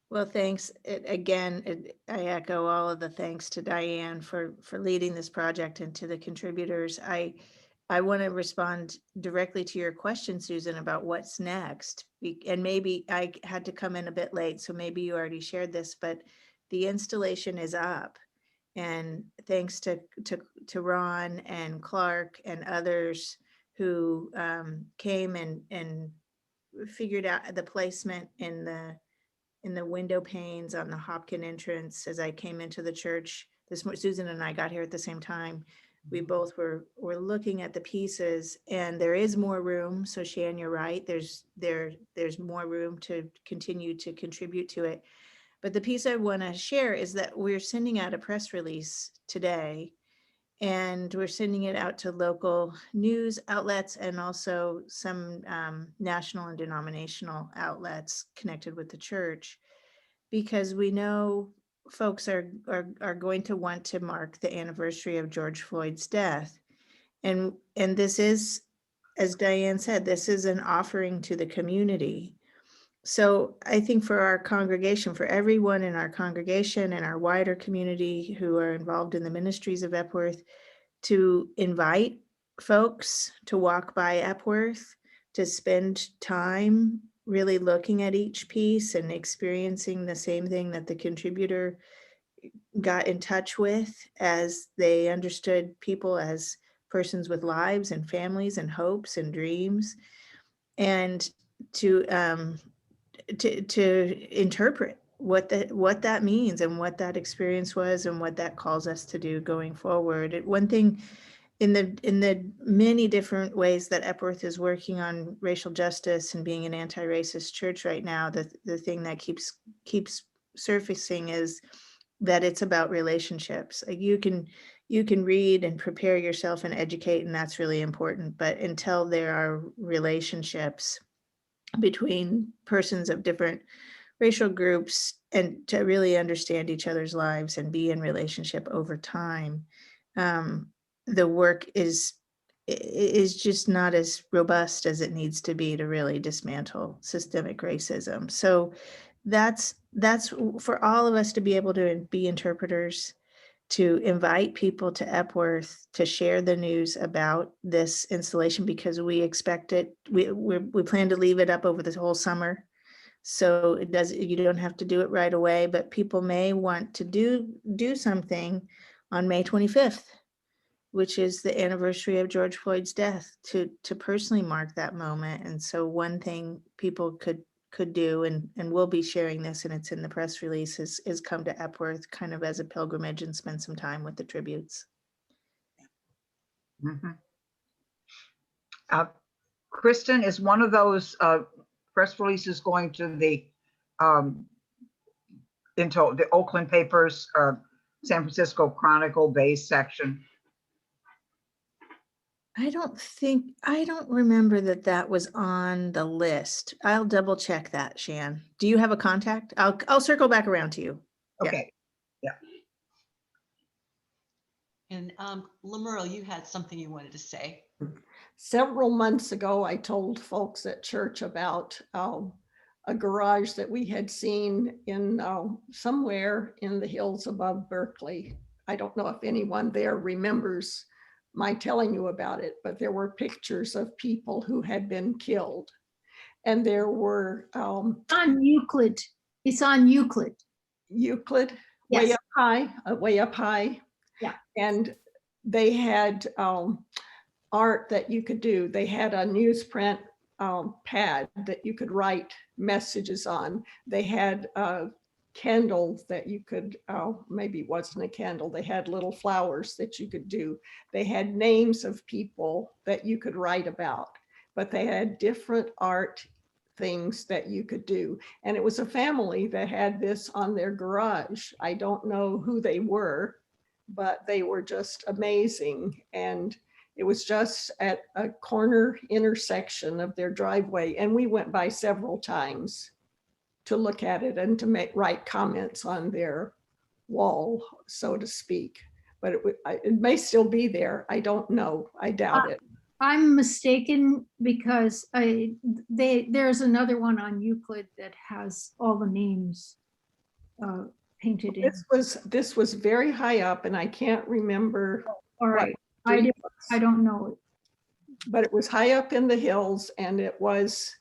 Well, thanks. I echo all of the thanks to Diane for leading this project and to the contributors. I want to respond directly to your question, Susan, about what's next. And maybe I had to come in a bit late, so maybe you already shared this, but the installation is up. And thanks to Ron and Clark and others who came and figured out the placement in the window panes on the Hopkins entrance as I came into the church. Susan and I got here at the same time. We both were looking at the pieces, and there is more room. So Shan, you're right. There's more room to continue to contribute to it. But the piece I want to share is that we're sending out a press release today, and we're sending it out to local news outlets and also some national and denominational outlets connected with the church, because we know folks are going to want to mark the anniversary of George Floyd's death. And this is, as Diane said, this is an offering to the community. So I think for our congregation, for everyone in our congregation and our wider community who are involved in the ministries of Epworth, to invite folks to walk by Epworth, to spend time really looking at each piece and experiencing the same thing that the contributor got in touch with, as they understood people as persons with lives and families and hopes and dreams, and to interpret what that means and what that experience was and what that calls us to do going forward. One thing in the many different ways that Epworth is working on racial justice and being an anti-racist church right now, the thing that keeps surfacing is that it's about relationships. Like you can read and prepare yourself and educate, and that's really important. But until there are relationships between persons of different racial groups, and to really understand each other's lives and be in relationship over time, the work is just not as robust as it needs to be to really dismantle systemic racism. So that's for all of us to be able to be interpreters, to invite people to Epworth to share the news about this installation, because we expect it. We plan to leave it up over the whole summer. So you don't have to do it right away, but people may want to do something on May 25th, which is the anniversary of George Floyd's death, to personally mark that moment. And so one thing people could do, and we'll be sharing this, and it's in the press release, is come to Epworth kind of as a pilgrimage and spend some time with the tributes. Mhm. Kristen, is one of those press releases going to the into the Oakland papers, San Francisco Chronicle base section? I don't remember that was on the list. I'll double check that, Shan. Do you have a contact? I'll circle back around to you. Okay. And Lamerle, you had something you wanted to say. Several months ago, I told folks at church about a garage that we had seen in somewhere in the hills above Berkeley. I don't know if anyone there remembers my telling you about it, but there were pictures of people who had been killed. And there were on Euclid. It's on Euclid. Euclid, Yes. way up high. Yeah. And they had art that you could do. They had a newsprint pad that you could write messages on. They had candles that you could, maybe it wasn't a candle, they had little flowers that you could do. They had names of people that you could write about, but they had different art things that you could do. And it was a family that had this on their garage. I don't know who they were, but they were just amazing. And It was just at a corner intersection of their driveway, and we went by several times to look at it and to write comments on their wall, so to speak. But it may still be there. I don't know. I doubt it. I'm mistaken because there's another one on Euclid that has all the names painted in. This was very high up, and I can't remember. All right, I don't know it. But it was high up in the hills, and it was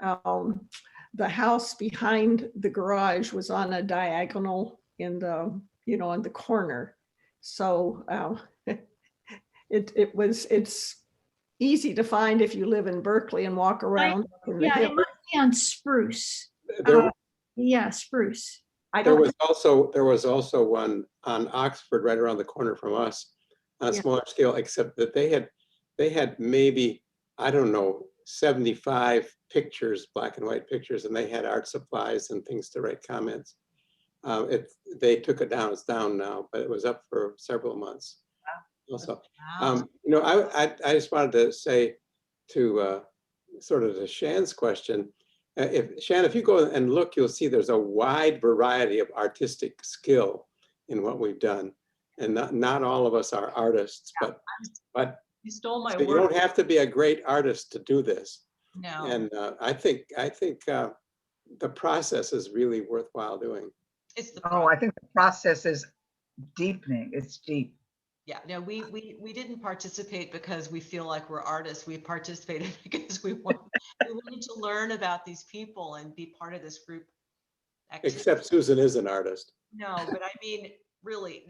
the house behind the garage was on a diagonal in the in the corner. So it's easy to find if you live in Berkeley and walk around. Yeah, it must be on Spruce. Yeah, Spruce. There was also one on Oxford right around the corner from us on a smaller scale, except that they had maybe, I don't know, 75 pictures, black and white pictures, and they had art supplies and things to write comments. They took it down. It's down now, but it was up for several months. Also, I just wanted to say to sort of to Shan's question, if you go and look, you'll see there's a wide variety of artistic skill in what we've done, and not all of us are artists, but you stole my word. You don't have to be a great artist to do this. No. And I think the process is really worthwhile doing. It's the I think the process is deepening. It's deep. Yeah, no, we didn't participate because we feel like we're artists. We participated because we wanted to learn about these people and be part of this group activity. Except Susan is an artist. No, but I mean, really.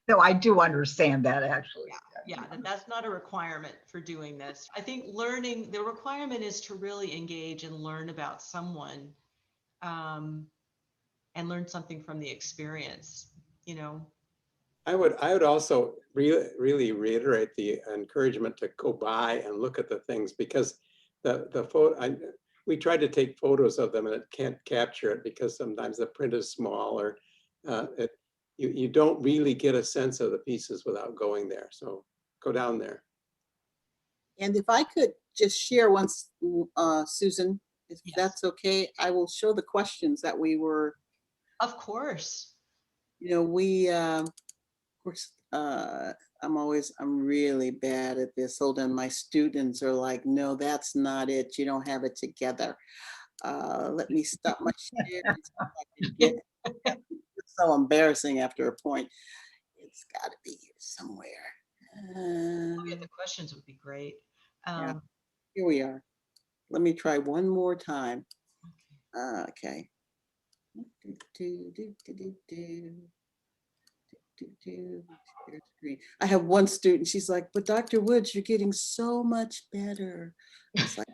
No, I do understand that actually. Yeah, that's not a requirement for doing this. I think the requirement is to really engage and learn about someone and learn something from the experience, I would also really reiterate the encouragement to go by and look at the things, because the photo, we tried to take photos of them and it can't capture it because sometimes the print is small, or you don't really get a sense of the pieces without going there. So go down there. And if I could just share once, Susan, if that's okay, I will show the questions that we were. Of course. I'm really bad at this. Hold on, my students are like, no, that's not it. You don't have it together. Let me stop my share. It's so embarrassing after a point. It's got to be here somewhere. The questions would be great. Here we are. Let me try one more time. Okay. I have one student, she's like, but Dr. Woods, you're getting so much better. It's like,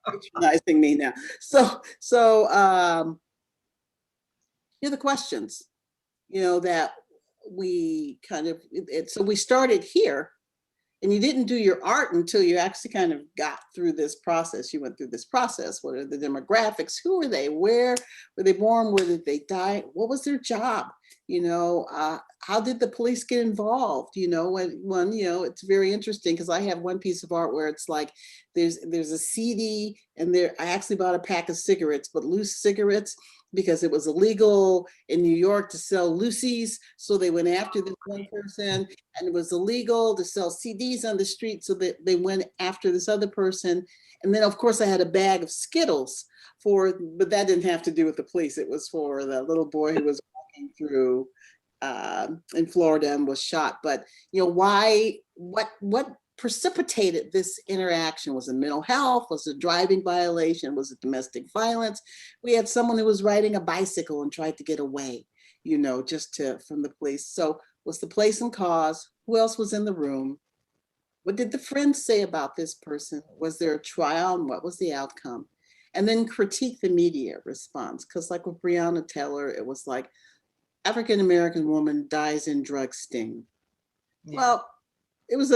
patronizing me now. So here are the questions, that we kind of, so we started here, and you didn't do your art until you actually kind of got through this process. You went through this process. What are the demographics? Who are they? Where were they born? Where did they die? What was their job? How did the police get involved? It's very interesting because I have one piece of art where it's like there's a CD, and I actually bought a pack of cigarettes, but loose cigarettes, because it was illegal in New York to sell loosies. So they went after this one person, and it was illegal to sell CDs on the street. So they went after this other person. And then of course I had a bag of Skittles but that didn't have to do with the police. It was for the little boy who was walking through in Florida and was shot. But what precipitated this interaction? Was it mental health? Was it driving violation? Was it domestic violence? We had someone who was riding a bicycle and tried to get away, from the police. So was the place and cause? Who else was in the room? What did the friends say about this person? Was there a trial, and what was the outcome? And then critique the media response. Because like with Breonna Taylor, it was like, African-American woman dies in drug sting. Yeah. Well, it was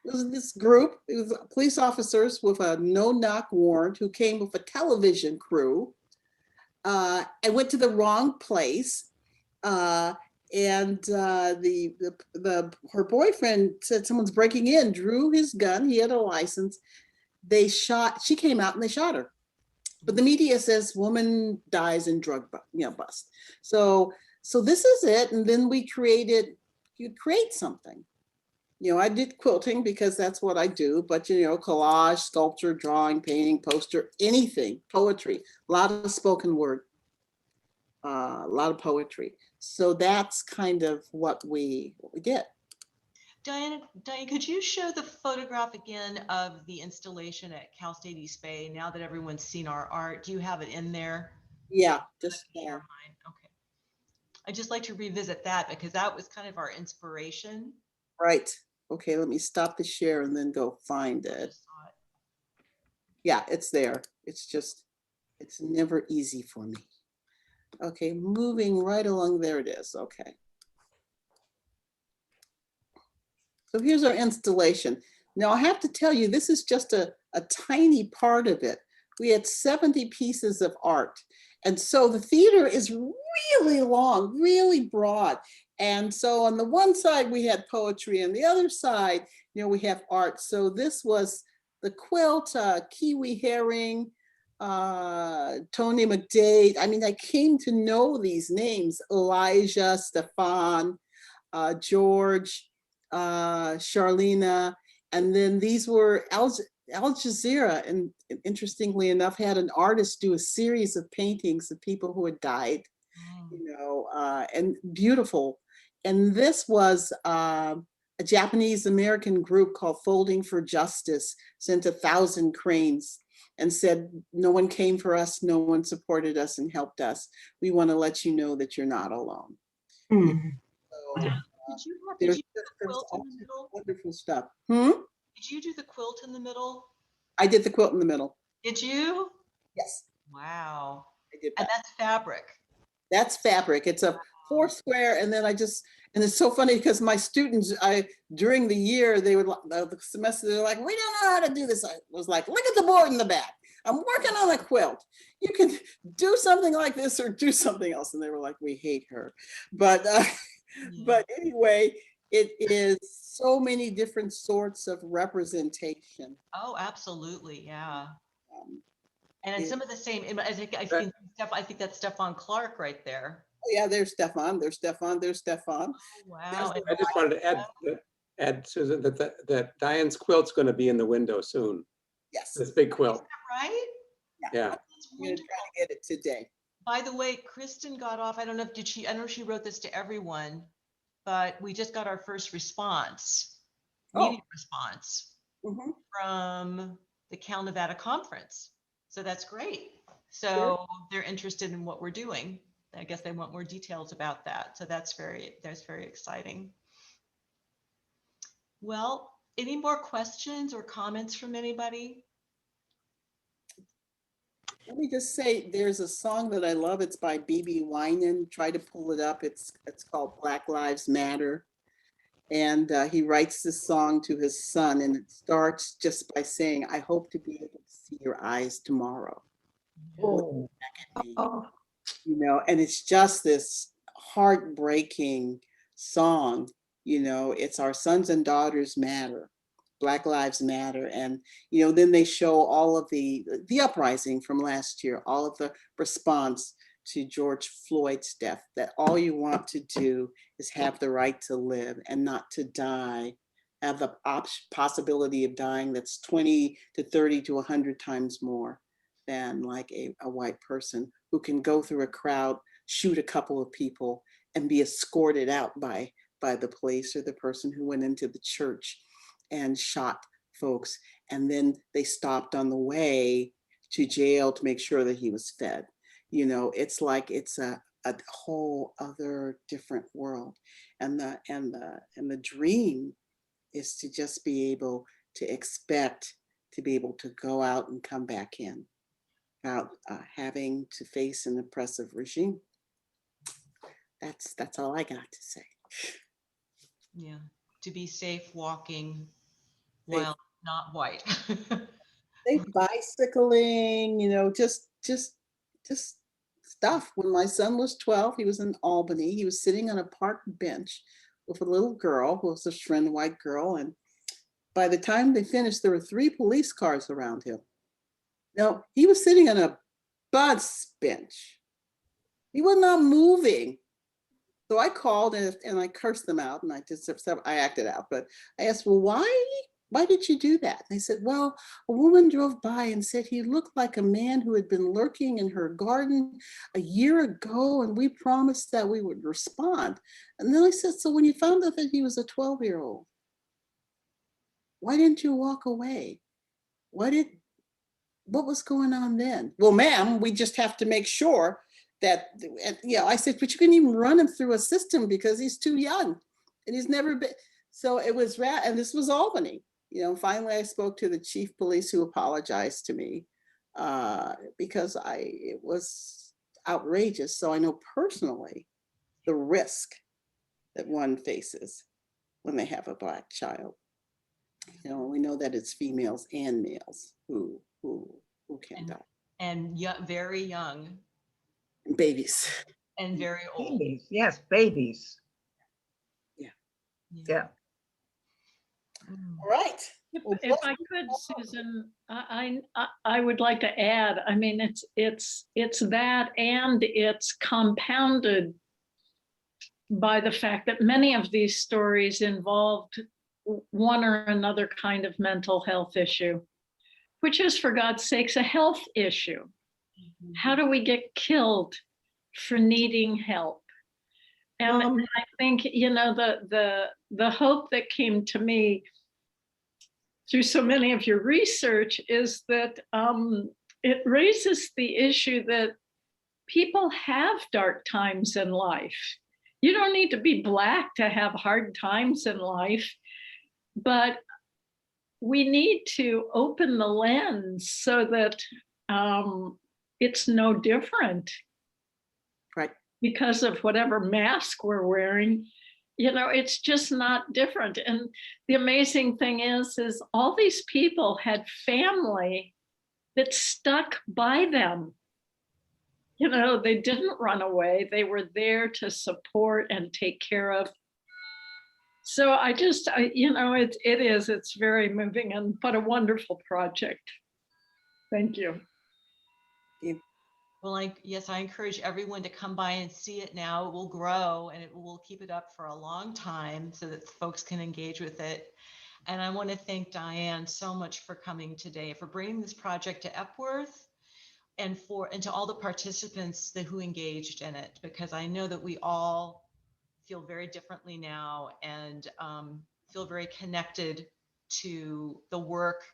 this group, it was police officers with a no-knock warrant who came with a television crew and went to the wrong place And her boyfriend said someone's breaking in, drew his gun. He had a license. She came out and they shot her. But the media says woman dies in drug bust. So this is it. And then you create something. I did quilting because that's what I do, but collage, sculpture, drawing, painting, poster, anything, poetry, a lot of spoken word, a lot of poetry. So that's kind of what we did. Diane, could you show the photograph again of the installation at Cal State East Bay? Now that everyone's seen our art, do you have it in there? Yeah, just share mine. Okay. I'd just like to revisit that because that was kind of our inspiration. Right. Okay, let me stop the share and then go find it. Yeah, it's there. It's never easy for me. Okay, moving right along. There it is. Okay. So here's our installation. Now I have to tell you, this is just a tiny part of it. We had 70 pieces of art. And so the theater is really long, really broad. And so on the one side, we had poetry, and the other side, we have art. So this was the quilt, Kiwi Herring, Tony McDade. I mean, I came to know these names: Elijah, Stefan, George, Charlena, and then these were Al Jazeera, and interestingly enough, had an artist do a series of paintings of people who had died, and beautiful. And this was a Japanese American group called Folding for Justice, sent 1,000 cranes and said, no one came for us, no one supported us and helped us. We want to let you know that you're not alone. Mm-hmm. So, did you do the quilt in the middle? Wonderful stuff. Did you do the quilt in the middle? I did the quilt in the middle. Did you? Yes. Wow. I did that. And that's fabric. That's fabric. It's a 4 square, and then and it's so funny because my students, during the year, they would, the semester, they're like, we don't know how to do this. I was like, look at the board in the back. I'm working on a quilt. You can do something like this or do something else. And they were like, we hate her. But but anyway, it is so many different sorts of representation. Oh, absolutely. Yeah. And it's some of the same, I think that's Stefan Clark right there. Oh yeah, there's Stefan, there's Stefan, there's Stefan. Oh, wow. I just wanted to add, Susan, that Diane's quilt's going to be in the window soon. Yes. This big quilt. Is that right? Yeah. I'm going to try to get it today. By the way, Kristen got off, I don't know if I know she wrote this to everyone, but we just got our first response, media response from the Cal Nevada conference. So that's great. So they're interested in what we're doing. I guess they want more details about that. So that's very exciting. Well, any more questions or comments from anybody? Let me just say, there's a song that I love. It's by B.B. Winan. Try to pull it up. It's called Black Lives Matter. And he writes this song to his son, and it starts just by saying, I hope to be able to see your eyes tomorrow. Oh. And it's just this heartbreaking song. It's our sons and daughters matter. Black Lives Matter. And, then they show all of the uprising from last year, all of the response to George Floyd's death, that all you want to do is have the right to live and not to die, have the possibility of dying that's 20 to 30 to 100 times more than like a white person who can go through a crowd, shoot a couple of people and be escorted out by the police, or the person who went into the church and shot folks. And then they stopped on the way to jail to make sure that he was fed. It's like it's a whole other different world. And the dream is to just be able to expect to be able to go out and come back in without having to face an oppressive regime. That's all I got to say. Yeah, to be safe walking while not white. Safe bicycling, just stuff. When my son was 12, he was in Albany. He was sitting on a park bench with a little girl who was a shrinned white girl. And by the time they finished, there were 3 police cars around him. No, he was sitting on a bus bench. He was not moving. So I called and I cursed them out, and I acted out, but I asked, well, why did you do that? And they said, well, a woman drove by and said he looked like a man who had been lurking in her garden a year ago, and we promised that we would respond. And then I said, so when you found out that he was a 12-year-old, why didn't you walk away? What was going on then? Well, ma'am, we just have to make sure that, I said, but you couldn't even run him through a system because he's too young and he's never been. So it was, and this was Albany. Finally I spoke to the chief police, who apologized to me because it was outrageous. So I know personally the risk that one faces when they have a Black child. We know that it's females and males who can die. And very young. Babies. And very old. Babies, yes, babies. Yeah. All right. If I could, Susan, I would like to add, I mean, it's that, and it's compounded by the fact that many of these stories involved one or another kind of mental health issue, which is, for God's sakes, a health issue. How do we get killed for needing help? And I think, the hope that came to me through so many of your research is that it raises the issue that people have dark times in life. You don't need to be Black to have hard times in life, but we need to open the lens so that it's no different. Right. Because of whatever mask we're wearing, it's just not different. And the amazing thing is all these people had family that stuck by them. They didn't run away. They were there to support and take care of. So it's very moving, but a wonderful project. Thank you. Well, yes, I encourage everyone to come by and see it now. It will grow, and we'll keep it up for a long time so that folks can engage with it. And I want to thank Diane so much for coming today, for bringing this project to Epworth, and to all the participants who engaged in it, because I know that we all feel very differently now and feel very connected to the work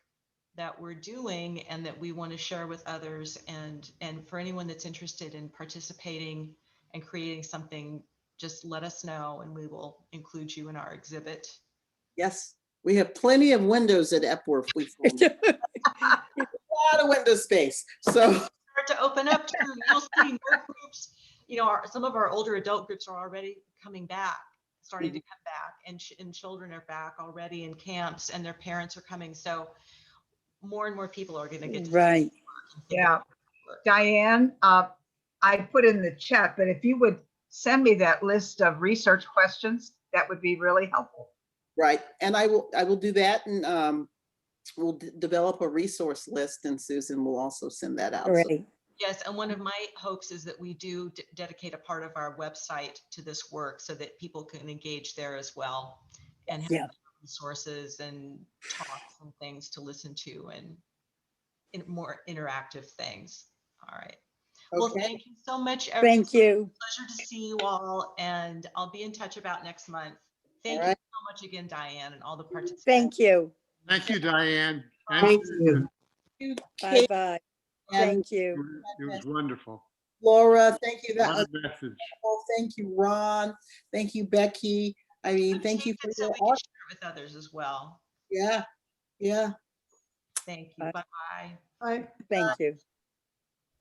that we're doing and that we want to share with others. And for anyone that's interested in participating and creating something, just let us know and we will include you in our exhibit. Yes, we have plenty of windows at Epworth. We a lot of window space. So start to open up too. You'll see more groups. Some of our older adult groups are already coming back, starting to come back, and children are back already in camps, and their parents are coming. So more and more people are going to get to right. Yeah, Diane, I put in the chat, but if you would send me that list of research questions, that would be really helpful. Right, and I will do that, and we'll develop a resource list, and Susan will also send that out. Right. So. Yes, and one of my hopes is that we do dedicate a part of our website to this work so that people can engage there as well and have resources and talks and things to listen to and more interactive things. All right. Okay. Well, thank you so much, everyone. Thank you. Pleasure to see you all, and I'll be in touch about next month. Thank you so much again, Diane, and all the participants. Thank you. Thank you, Diane. Thank you. Bye-bye. Thank you. It was wonderful. Laura, thank you. What a message. Thank you, Ron. Thank you, Becky. I mean, thank you for so we can share with others as well. Yeah. Thank you. Bye-bye. Bye. Thank you.